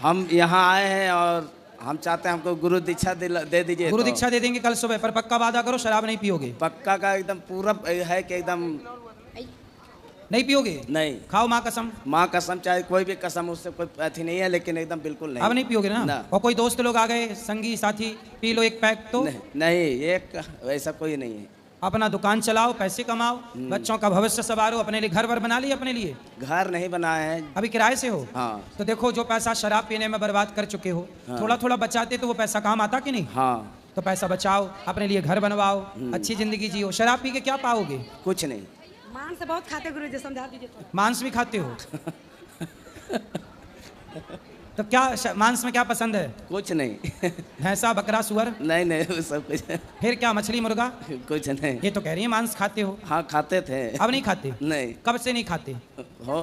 हम यहाँ आए हैं और हम चाहते हैं हमको गुरु दीक्षा दे दीजिए। गुरु दीक्षा दे देंगे कल सुबह, पर पक्का वादा करो शराब नहीं पियोगे। पक्का का एकदम पूरा है कि एकदम नहीं पियोगे? नहीं। खाओ माँ कसम। माँ कसम चाहे कोई भी कसम, उससे कोई अथी नहीं है, लेकिन एकदम बिल्कुल नहीं। अब नहीं पियोगे ना? और कोई दोस्त लोग आ गए, संगी साथी, पी लो एक पैक तो? नहीं, एक वैसा कोई नहीं है। अपना दुकान चलाओ, पैसे कमाओ, बच्चों का भविष्य संवारो, अपने लिए घर वर बना लिए? अपने लिए घर नहीं बनाए हैं, अभी किराए से हो। हाँ। तो देखो, जो पैसा शराब पीने में बर्बाद कर चुके हो, थोड़ा थोड़ा बचाते तो वो पैसा काम आता कि नहीं? हाँ। तो पैसा बचाओ, अपने लिए घर बनवाओ, अच्छी जिंदगी जियो। शराब पी के क्या पाओगे? कुछ नहीं। मांस बहुत खाते गुरुजी, समझा दीजिए तो। मांस भी खाते हो? तो क्या मांस में क्या पसंद है? कुछ नहीं। भैंसा, बकरा, सुअर? नहीं वो सब कुछ। फिर क्या, मछली, मुर्गा? कुछ नहीं। ये तो कह रही है मांस खाते हो। हाँ खाते थे। अब नहीं खाते? नहीं। कब से नहीं खाते हो?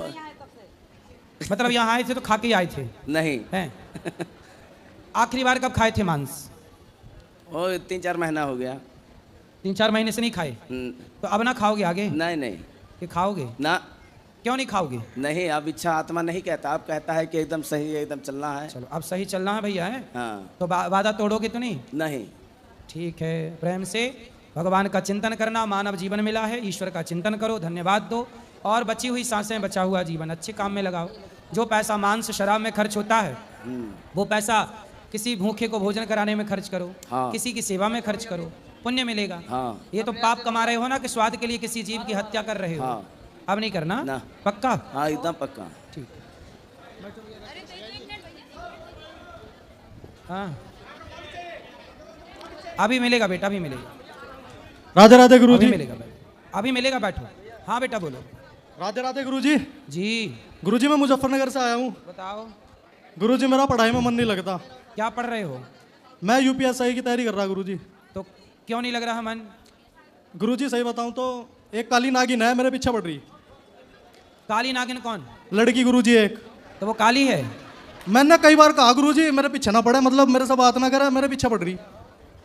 मतलब यहाँ आए थे तो खा के आए थे? नहीं। हैं? आखिरी बार कब खाए थे मांस? वो 3-4 महीना हो गया। 3-4 महीने से नहीं खाए? तो अब ना खाओगे आगे? नहीं। कि खाओगे ना? क्यों नहीं खाओगे? नहीं, अब इच्छा आत्मा नहीं कहता, अब कहता है कि एकदम सही, एकदम चलना है। चलो, अब सही चलना है भैया, है? हाँ। तो वादा तोड़ोगे तो नहीं? नहीं। ठीक है, प्रेम से भगवान का चिंतन करना। मानव जीवन मिला है, ईश्वर का चिंतन करो, धन्यवाद दो, और बची हुई सांसें, बचा हुआ जीवन अच्छे काम में लगाओ। जो पैसा मांस शराब में खर्च होता है, वो पैसा किसी भूखे को भोजन कराने में खर्च करो। हाँ। किसी की सेवा में खर्च करो, पुण्य मिलेगा। हाँ। ये तो पाप कमा रहे हो ना, कि स्वाद के लिए किसी जीव की हत्या कर रहे हो। हाँ। अब नहीं करना ना। पक्का? हाँ एकदम पक्का। ठीक। हाँ, अभी मिलेगा बेटा, अभी मिलेगा। राधे राधे गुरुजी। अभी मिलेगा, अभी मिलेगा, बैठो। हाँ बेटा बोलो। राधे राधे गुरुजी। जी गुरुजी, मैं मुजफ्फरनगर से आया हूँ। बताओ। गुरुजी, मेरा पढ़ाई में मन नहीं लगता। क्या पढ़ रहे हो? मैं यूपीएससी की तैयारी कर रहा गुरुजी। तो क्यों नहीं लग रहा मन? गुरुजी सही बताऊं तो एक काली नागिन है मेरे पीछे पड़ रही। काली नागिन कौन? लड़की गुरुजी एक। तो वो काली है? मैंने कई बार कहा गुरुजी मेरे पीछे ना पड़े, मतलब मेरे से बात ना करे, मेरे पीछे पड़ रही।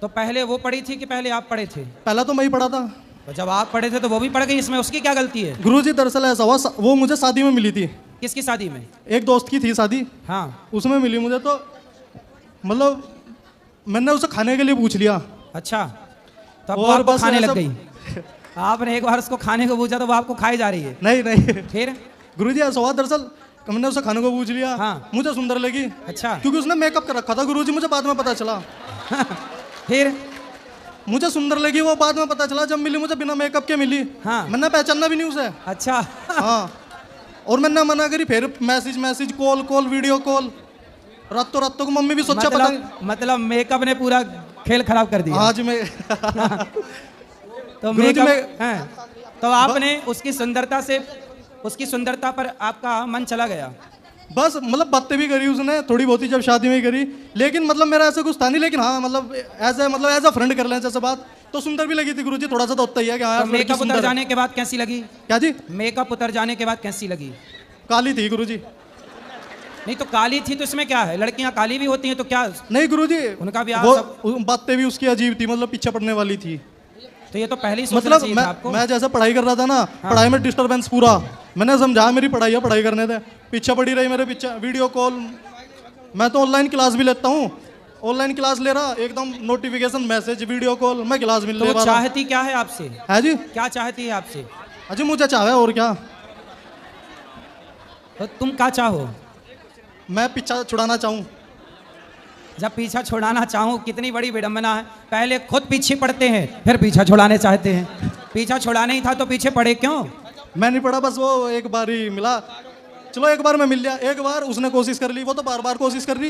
तो पहले वो पढ़ी थी कि पहले आप पढ़े थे? पहला तो मैं ही पढ़ा था। तो जब आप पढ़े थे तो वो भी पढ़ गई, इसमें उसकी क्या गलती है? गुरुजी दरअसल ऐसा हुआ, वो मुझे शादी में मिली थी। किसकी शादी में? एक दोस्त की थी शादी। हाँ। उसमें मिली मुझे, तो मतलब मैंने उसे खाने के लिए पूछ लिया। अच्छा, तब वो आपको खाने लग गई? आपने एक बार उसको खाने को पूछा तो वो आपको खाई जा रही है? नहीं। फिर? गुरुजी ऐसा हुआ, दरअसल मैंने उसे खाने को पूछ लिया। हाँ। मुझे सुंदर लगी। अच्छा। क्योंकि उसने मेकअप कर रखा था गुरुजी, मुझे बाद में पता चला। फिर? मुझे सुंदर लगी, वो बाद में पता चला, जब मिली मुझे बिना मेकअप के मिली। हाँ। मैंने पहचाना भी नहीं उसे। अच्छा। हाँ। और मैंने मना करी, फिर मैसेज कॉल वीडियो कॉल, रातों को मम्मी भी सोचा मतलब मेकअप ने पूरा खेल खराब कर दिया। आज मैं तो मेकअप हैं, तो आपने उसकी सुंदरता पर आपका मन चला गया? बस मतलब बातें भी करी उसने थोड़ी बहुत ही, जब शादी में करी, लेकिन मतलब मेरा ऐसा कुछ था नहीं। लेकिन हाँ मतलब एज ए फ्रेंड कर लें जैसे बात, तो सुंदर भी लगी थी गुरुजी, थोड़ा सा तो होता ही है कि हाँ। मेकअप उतर जाने के बाद कैसी लगी? क्या जी? मेकअप उतर जाने के बाद कैसी लगी? काली थी गुरुजी। नहीं तो काली थी तो इसमें क्या है, लड़कियां काली भी होती हैं तो क्या? नहीं गुरुजी, उनका भी बातें भी उसकी अजीब थी, मतलब पीछे पड़ने वाली थी। तो ये तो पहले ही सोचना चाहिए था आपको। मैं जैसे पढ़ाई कर रहा था ना, पढ़ाई में डिस्टरबेंस पूरा, मैंने समझा मेरी पढ़ाई है, पढ़ाई करने थे, पीछे पड़ी रही मेरे पीछे, वीडियो कॉल। मैं तो ऑनलाइन क्लास भी लेता हूँ, ऑनलाइन क्लास ले रहा, एकदम नोटिफिकेशन मैसेज वीडियो कॉल, मैं क्लास मिल रहा। चाहती क्या है आपसे? है जी? क्या चाहती है आपसे? अजी मुझे चाहे और क्या। तो तुम क्या चाहो? मैं पीछा छुड़ाना चाहूँ। जब पीछा छुड़ाना चाहूँ, कितनी बड़ी विडंबना है। पहले खुद पीछे पड़ते हैं, फिर पीछा छुड़ाने चाहते हैं। पीछा छुड़ाना ही था तो पीछे पड़े क्यों? मैं नहीं पड़ा, बस वो एक बार ही मिला। चलो एक बार मैं मिल गया, एक बार उसने कोशिश कर ली, वो तो बार बार कोशिश कर रही।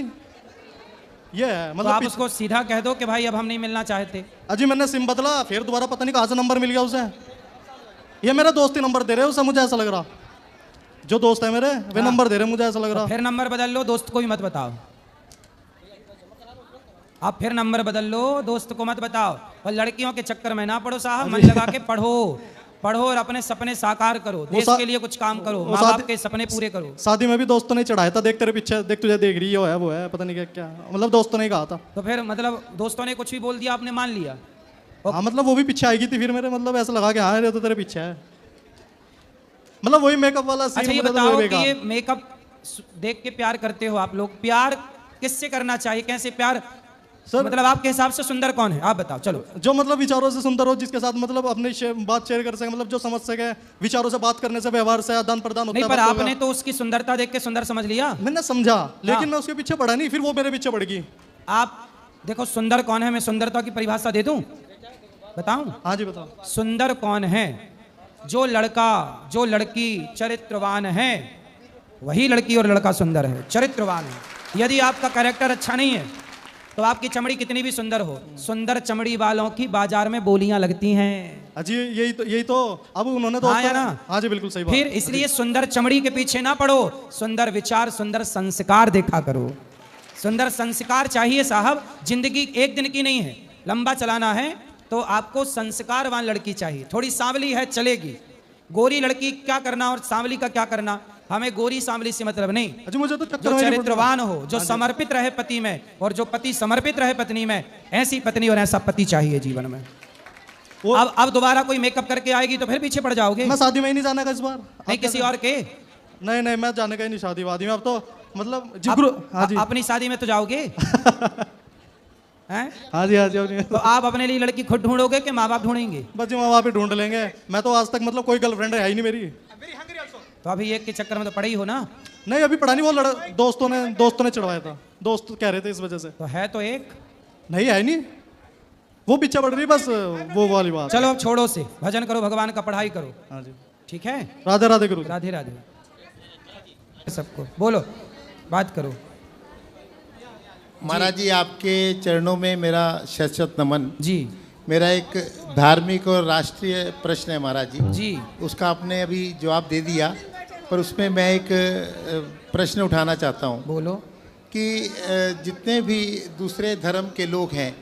ये है मतलब। तो आप उसको सीधा कह दो कि भाई अब हम नहीं मिलना चाहते। अजी मैंने सिम बदला, फिर दोबारा पता नहीं कहाँ से नंबर मिल गया उसे। ये मेरा दोस्त ही नंबर दे रहे उसे, मुझे ऐसा लग रहा। जो दोस्त है मेरे वे नंबर दे रहे, मुझे ऐसा लग रहा। फिर नंबर बदल लो, दोस्त को भी मत बताओ। आप फिर नंबर बदल लो, दोस्त को मत बताओ। और लड़कियों के चक्कर में ना पड़ो साहब, मन लगा के पढ़ो और अपने सपने साकार करो, देश के लिए कुछ काम करो, माँ बाप के सपने पूरे करो। शादी में भी दोस्तों ने चढ़ाया था, देख तेरे पीछे, देख तुझे देख रही है, वो है, पता नहीं क्या क्या, मतलब दोस्तों ने कहा था। तो फिर मतलब दोस्तों ने कुछ भी बोल दिया, आपने मान लिया? हाँ मतलब वो भी पीछे आएगी थी फिर मेरे, मतलब ऐसा लगा कि हाँ ये तो तेरे पीछे है, मतलब वही मेकअप वाला सीन। अच्छा ये बताओ कि ये मेकअप देख के प्यार करते हो आप लोग? प्यार किससे करना चाहिए, कैसे प्यार? सर मतलब आपके हिसाब से सुंदर कौन है, आप बताओ। चलो, जो मतलब विचारों से सुंदर हो, जिसके साथ मतलब अपनी बात शेयर कर सके, मतलब जो समझ सके, विचारों से बात करने से, व्यवहार से आदान प्रदान होता नहीं, है। पर आपने तो उसकी सुंदरता देख के सुंदर समझ लिया। मैंने समझा, लेकिन मैं उसके पीछे पड़ा नहीं, फिर वो मेरे पीछे पड़ गई। आप देखो सुंदर कौन है, मैं सुंदरता की परिभाषा दे दूं, बताऊं? हाँ जी बताओ। सुंदर कौन है? जो लड़का जो लड़की चरित्रवान है, वही लड़की और लड़का सुंदर है, चरित्रवान है। यदि आपका कैरेक्टर अच्छा नहीं है तो आपकी चमड़ी कितनी भी सुंदर हो, सुंदर चमड़ी वालों की बाजार में बोलियां लगती हैं। अजी यही तो अब उन्होंने तो, हाँ या ना? हाँ जी बिल्कुल सही बात। फिर इसलिए सुंदर चमड़ी के पीछे ना पड़ो, सुंदर विचार, सुंदर संस्कार देखा करो। सुंदर संस्कार चाहिए साहब, जिंदगी एक दिन की नहीं है, लंबा चलाना है तो आपको संस्कारवान लड़की चाहिए। थोड़ी सांवली है चलेगी, गोरी लड़की क्या करना और सांवली का क्या करना, हमें गोरी सांवली से मतलब नहीं। मुझे तो जो चरित्रवान हो, जो समर्पित रहे पति में, और जो पति समर्पित रहे पत्नी में, ऐसी पत्नी और ऐसा पति चाहिए जीवन में। अब दोबारा कोई मेकअप करके आएगी तो फिर पीछे पड़ जाओगे। मैं शादी में ही नहीं जाने का इस बार। नहीं, किसी और के? नहीं, मैं जाने का ही नहीं शादी वादी में। अब तो मतलब अपनी शादी में तो जाओगे हैं? हाँ जी। तो आप अपने लिए लड़की खुद ढूंढोगे कि माँ बाप ढूंढेंगे? बस जी माँ बाप ही ढूंढ लेंगे। मैं तो आज तक मतलब कोई गर्लफ्रेंड है ही नहीं मेरी। तो अभी एक के चक्कर में तो पढ़े ही हो ना? नहीं, अभी पढ़ा नहीं, वो दोस्तों ने चढ़वाया था, दोस्त कह रहे थे इस वजह से। तो है तो एक नहीं, है नहीं, वो पीछे पड़ रही, बस वो वाली बात। चलो अब छोड़ो से, भजन करो, भगवान का पढ़ाई करो। हाँ जी ठीक है। राधे राधे गुरु। राधे राधे सबको बोलो, बात करो। महाराज जी आपके चरणों में मेरा शत नमन जी। मेरा एक धार्मिक और राष्ट्रीय प्रश्न है महाराज जी। उसका आपने अभी जवाब दे दिया, पर उसमें मैं एक प्रश्न उठाना चाहता हूँ। बोलो। कि जितने भी दूसरे धर्म के लोग हैं,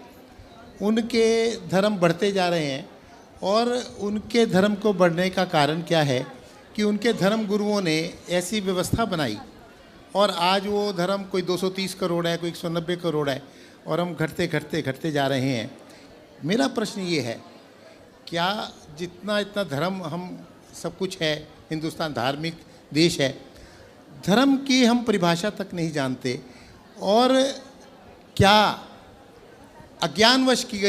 उनके धर्म बढ़ते जा रहे हैं, और उनके धर्म को बढ़ने का कारण क्या है कि उनके धर्म गुरुओं ने ऐसी व्यवस्था बनाई, और आज वो धर्म कोई 230 करोड़ है, कोई 190 करोड़ है, और हम घटते जा रहे हैं। मेरा प्रश्न ये है, क्या इतना धर्म, हम सब कुछ है, हिंदुस्तान धार्मिक देश है, धर्म की हम परिभाषा तक नहीं जानते, और क्या अज्ञानवश की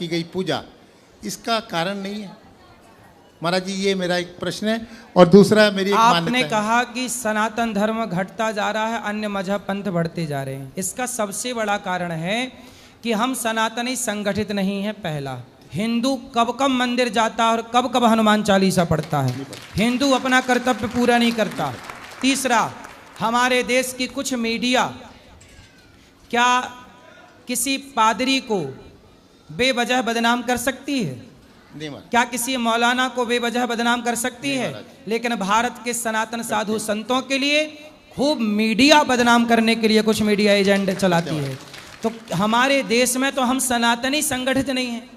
गई पूजा इसका कारण नहीं है? महाराज जी ये मेरा एक प्रश्न है। और दूसरा मेरी एक आपने कहा कि सनातन धर्म घटता जा रहा है, अन्य मजहब पंथ बढ़ते जा रहे हैं। इसका सबसे बड़ा कारण है कि हम सनातनी संगठित नहीं है। पहला, हिंदू कब मंदिर जाता है और कब हनुमान चालीसा पढ़ता है। हिंदू अपना कर्तव्य पूरा नहीं करता। तीसरा, हमारे देश की कुछ मीडिया क्या किसी पादरी को बेवजह बदनाम कर सकती है? क्या किसी मौलाना को बेवजह बदनाम कर सकती है? लेकिन भारत के सनातन साधु संतों के लिए खूब मीडिया बदनाम करने के लिए कुछ मीडिया एजेंडे चलाती है। तो हमारे देश में तो हम सनातनी संगठित नहीं हैं।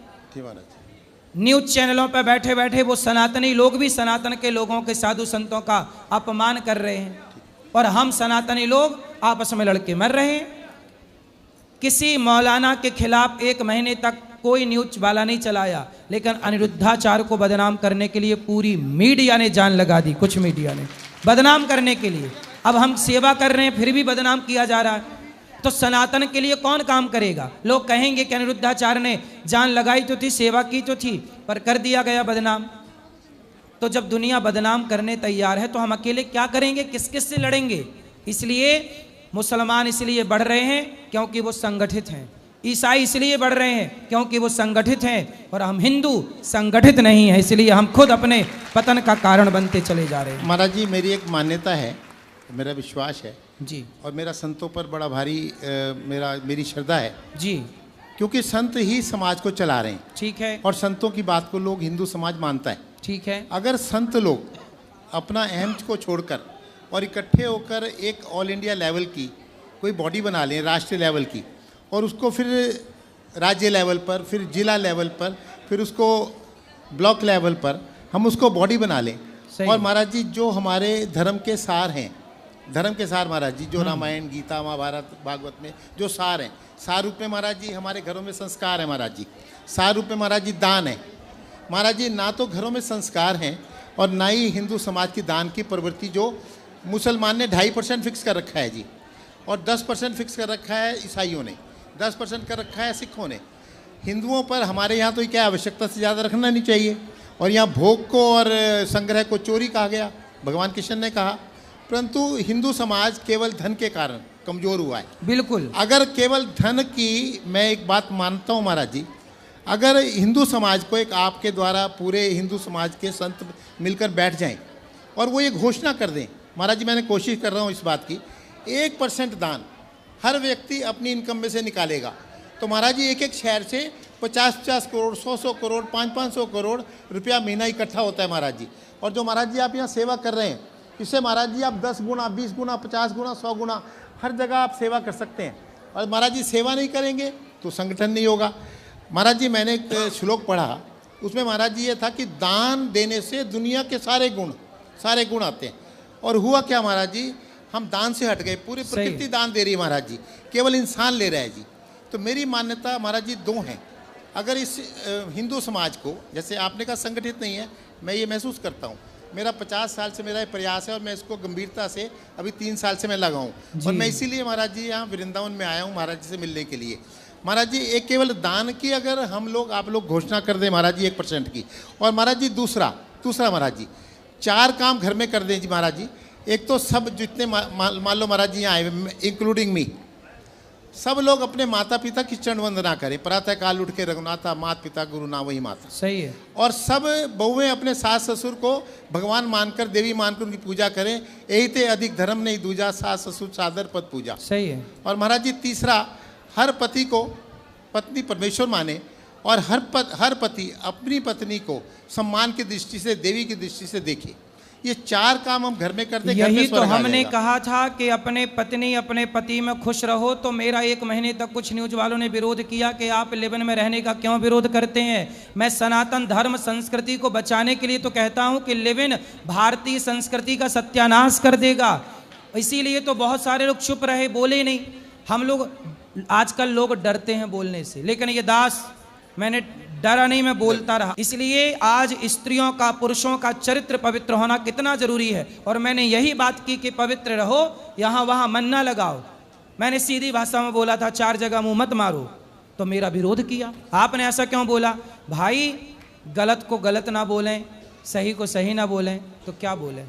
न्यूज चैनलों पर बैठे बैठे वो सनातनी लोग भी सनातन के लोगों के साधु संतों का अपमान कर रहे हैं, और हम सनातनी लोग आपस में लड़के मर रहे हैं। किसी मौलाना के खिलाफ 1 महीने तक कोई न्यूज वाला नहीं चलाया, लेकिन अनिरुद्धाचार्य को बदनाम करने के लिए पूरी मीडिया ने जान लगा दी। कुछ मीडिया ने बदनाम करने के लिए, अब हम सेवा कर रहे हैं फिर भी बदनाम किया जा रहा है। तो सनातन के लिए कौन काम करेगा? लोग कहेंगे कि अनिरुद्धाचार्य ने जान लगाई तो थी, सेवा की तो थी, पर कर दिया गया बदनाम। तो जब दुनिया बदनाम करने तैयार है तो हम अकेले क्या करेंगे? किस किस से लड़ेंगे? इसलिए मुसलमान इसलिए बढ़ रहे हैं क्योंकि वो संगठित हैं, ईसाई इसलिए बढ़ रहे हैं क्योंकि वो संगठित हैं, और हम हिंदू संगठित नहीं हैं, इसलिए हम खुद अपने पतन का कारण बनते चले जा रहे हैं। महाराज जी मेरी एक मान्यता है, मेरा विश्वास है जी, और मेरा संतों पर बड़ा भारी मेरी श्रद्धा है जी, क्योंकि संत ही समाज को चला रहे हैं। ठीक है। और संतों की बात को लोग हिंदू समाज मानता है। ठीक है। अगर संत लोग अपना अहम को छोड़कर और इकट्ठे होकर एक ऑल इंडिया लेवल की कोई बॉडी बना लें, राष्ट्रीय लेवल की, और उसको फिर राज्य लेवल पर, फिर जिला लेवल पर, फिर उसको ब्लॉक लेवल पर हम उसको बॉडी बना लें। और महाराज जी जो हमारे धर्म के सार हैं, धर्म के सार महाराज जी, जो रामायण, गीता, महाभारत, भागवत में जो सार हैं, सार रूप में महाराज जी हमारे घरों में संस्कार है महाराज जी, सार रूप में महाराज जी दान है। महाराज जी ना तो घरों में संस्कार हैं और ना ही हिंदू समाज की दान की प्रवृत्ति जो मुसलमान ने 2.5% फिक्स कर रखा है जी। और 10% फिक्स कर रखा है ईसाइयों ने, 10% कर रखा है सिखों ने। हिंदुओं पर हमारे यहाँ तो क्या आवश्यकता से ज़्यादा रखना नहीं चाहिए, और यहाँ भोग को और संग्रह को चोरी कहा गया, भगवान कृष्ण ने कहा। परंतु हिंदू समाज केवल धन के कारण कमज़ोर हुआ है। बिल्कुल। अगर केवल धन की, मैं एक बात मानता हूँ महाराज जी, अगर हिंदू समाज को एक आपके द्वारा पूरे हिंदू समाज के संत मिलकर बैठ जाएं और वो ये घोषणा कर दें, महाराज जी मैंने कोशिश कर रहा हूँ इस बात की, 1% दान हर व्यक्ति अपनी इनकम में से निकालेगा, तो महाराज जी एक एक शहर से 50-50 करोड़, 100-100 करोड़, 500-500 करोड़ रुपया महीना इकट्ठा होता है महाराज जी। और जो महाराज जी आप यहाँ सेवा कर रहे हैं, इससे महाराज जी आप 10 गुना, 20 गुना, 50 गुना, 100 गुना हर जगह आप सेवा कर सकते हैं। और महाराज जी सेवा नहीं करेंगे तो संगठन नहीं होगा। महाराज जी मैंने एक श्लोक पढ़ा, उसमें महाराज जी ये था कि दान देने से दुनिया के सारे गुण आते हैं। और हुआ क्या महाराज जी, हम दान से हट गए, पूरी प्रकृति दान दे रही है महाराज जी, केवल इंसान ले रहा है जी। तो मेरी मान्यता महाराज जी 2 हैं। अगर इस हिंदू समाज को, जैसे आपने कहा संगठित नहीं है, मैं ये महसूस करता हूँ, मेरा 50 साल से मेरा ये प्रयास है और मैं इसको गंभीरता से अभी 3 साल से मैं लगा हूँ। और मैं इसीलिए महाराज जी यहाँ वृंदावन में आया हूँ महाराज जी से मिलने के लिए। महाराज जी एक केवल दान की अगर हम लोग, आप लोग घोषणा कर दें महाराज जी 1% की, और महाराज जी दूसरा महाराज जी 4 काम घर में कर दें जी महाराज जी। एक तो सब जितने मान लो महाराज जी यहाँ आए, इंक्लूडिंग मी, सब लोग अपने माता पिता की चरण वंदना करें, प्रातः काल उठ के रघुनाथा माता पिता गुरु ना वही माता। सही है। और सब बहुएं अपने सास ससुर को भगवान मानकर, देवी मानकर उनकी पूजा करें। यही ते अधिक धर्म नहीं दूजा, सास ससुर सादर पद पूजा। सही है। और महाराज जी तीसरा, हर पति को पत्नी परमेश्वर माने, और हर पति अपनी पत्नी को सम्मान की दृष्टि से, देवी की दृष्टि से देखे। ये 4 काम हम घर में करते, यही तो हमने कहा था कि अपने पत्नी अपने पति में खुश रहो। तो मेरा 1 महीने तक कुछ न्यूज वालों ने विरोध किया कि आप लिव-इन में रहने का क्यों विरोध करते हैं। मैं सनातन धर्म संस्कृति को बचाने के लिए तो कहता हूं कि लिव-इन भारतीय संस्कृति का सत्यानाश कर देगा। इसीलिए तो बहुत सारे लोग चुप रहे, बोले नहीं। हम लोग आजकल लोग डरते हैं बोलने से, लेकिन ये दास, मैंने डरा नहीं, मैं बोलता रहा। इसलिए आज स्त्रियों का, पुरुषों का चरित्र पवित्र होना कितना जरूरी है। और मैंने यही बात की कि पवित्र रहो, यहाँ वहाँ मन ना लगाओ। मैंने सीधी भाषा में बोला था 4 जगह मुंह मत मारो, तो मेरा विरोध किया। आपने ऐसा क्यों बोला? भाई गलत को गलत ना बोलें, सही को सही ना बोलें तो क्या बोलें।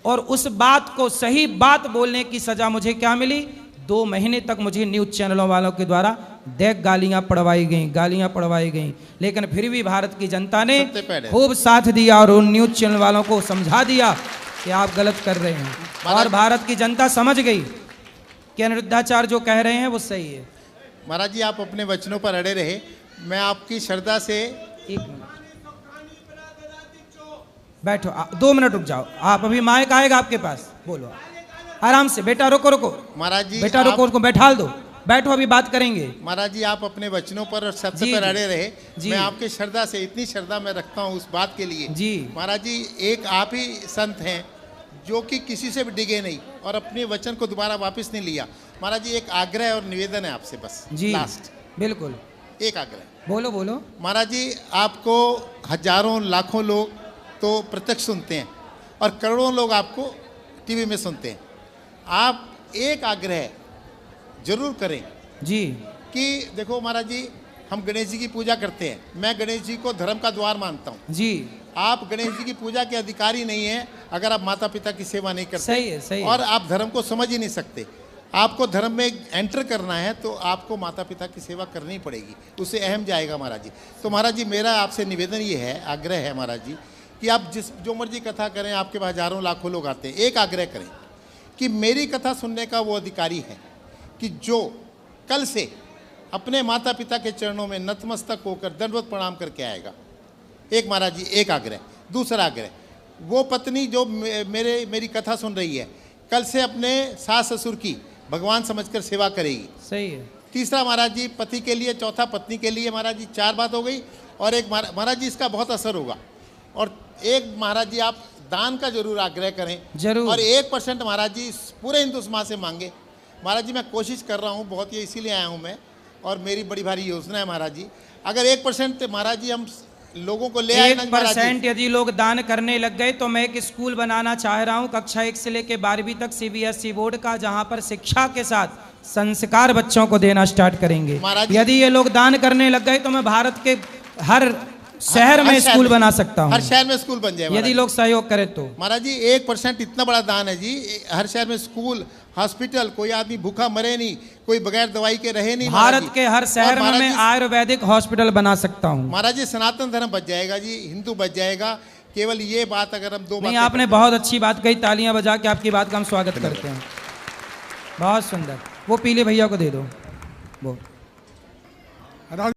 और उस बात को, सही बात बोलने की सजा मुझे क्या मिली? 2 महीने तक मुझे न्यूज़ चैनलों वालों के द्वारा गालियां पड़वाई गईं, लेकिन फिर भी भारत की जनता ने खूब साथ दिया और उन न्यूज़ चैनल वालों को समझा दिया कि आप गलत कर रहे हैं। और भारत की जनता समझ गई कि अनिरुद्धाचार्य जो कह रहे हैं वो सही है। महाराज जी आप अपने वचनों पर अड़े रहे। मैं आपकी श्रद्धा से, 1 मिनट बैठो, 2 मिनट रुक जाओ आप, अभी माइक आएगा आपके पास, बोलो आराम से। बेटा रुको महाराज जी, बेटा रुको, बैठाल दो, बैठो, अभी बात करेंगे। महाराज जी आप अपने वचनों पर और सत्य पर अड़े रहे। मैं आपके श्रद्धा से, इतनी श्रद्धा मैं रखता हूँ उस बात के लिए जी। महाराज जी एक आप ही संत हैं जो कि किसी से भी डिगे नहीं और अपने वचन को दोबारा वापस नहीं लिया। महाराज जी एक आग्रह और निवेदन है आपसे, बस जी लास्ट, बिल्कुल एक आग्रह। बोलो। महाराज जी आपको हजारों लाखों लोग तो प्रत्यक्ष सुनते हैं और करोड़ों लोग आपको टीवी में सुनते हैं। आप एक आग्रह जरूर करें जी कि देखो महाराज जी हम गणेश जी की पूजा करते हैं, मैं गणेश जी को धर्म का द्वार मानता हूँ जी। आप गणेश जी की पूजा के अधिकारी नहीं हैं अगर आप माता पिता की सेवा नहीं करते। सही है। और आप धर्म को समझ ही नहीं सकते। आपको धर्म में एंटर करना है तो आपको माता पिता की सेवा करनी पड़ेगी, उससे अहम जाएगा महाराज जी। तो महाराज जी मेरा आपसे निवेदन ये है, आग्रह है महाराज जी, कि आप जो मर्जी कथा करें, आपके पास हजारों लाखों लोग आते हैं, एक आग्रह करें कि मेरी कथा सुनने का वो अधिकारी है कि जो कल से अपने माता पिता के चरणों में नतमस्तक होकर दंडवत प्रणाम करके आएगा। एक महाराज जी एक आग्रह। दूसरा आग्रह, वो पत्नी जो मेरी कथा सुन रही है, कल से अपने सास ससुर की भगवान समझकर सेवा करेगी। सही है। तीसरा महाराज जी पति के लिए, चौथा पत्नी के लिए। महाराज जी 4 बात हो गई। और एक महाराज जी इसका बहुत असर होगा। और एक महाराज जी आप दान का जरूर आग्रह करें जरूर। और 1% महाराज जी पूरे हिंदू समाज से मांगे। महाराज जी मैं कोशिश कर रहा हूँ बहुत, ये इसीलिए आया हूँ मैं, और मेरी बड़ी भारी योजना है महाराज जी। अगर 1% महाराज जी हम लोगों को ले आए ना महाराज जी। 1% यदि लोग दान करने लग गए तो मैं एक स्कूल बनाना चाह रहा हूँ कक्षा 1 से लेकर 12वीं तक CBSE बोर्ड का, जहाँ पर शिक्षा के साथ संस्कार बच्चों को देना स्टार्ट करेंगे। यदि ये लोग दान करने लग गए तो मैं भारत के हर शहर में स्कूल बना सकता हूँ। हर शहर में स्कूल बन जाए यदि लोग सहयोग करें तो। महाराज जी 1% इतना बड़ा दान है जी। हर शहर में स्कूल, हॉस्पिटल, कोई आदमी भूखा मरे नहीं, कोई बगैर दवाई के रहे नहीं। भारत के हर शहर में मैं आयुर्वेदिक हॉस्पिटल बना सकता हूँ। महाराज जी सनातन धर्म बच जाएगा जी, हिंदू बच जाएगा। केवल ये बात अगर हम दो नहीं, आपने बहुत अच्छी बात कही, तालियां बजा के आपकी बात का हम स्वागत करते हैं। बहुत सुंदर। वो पीले भैया को दे दो वो।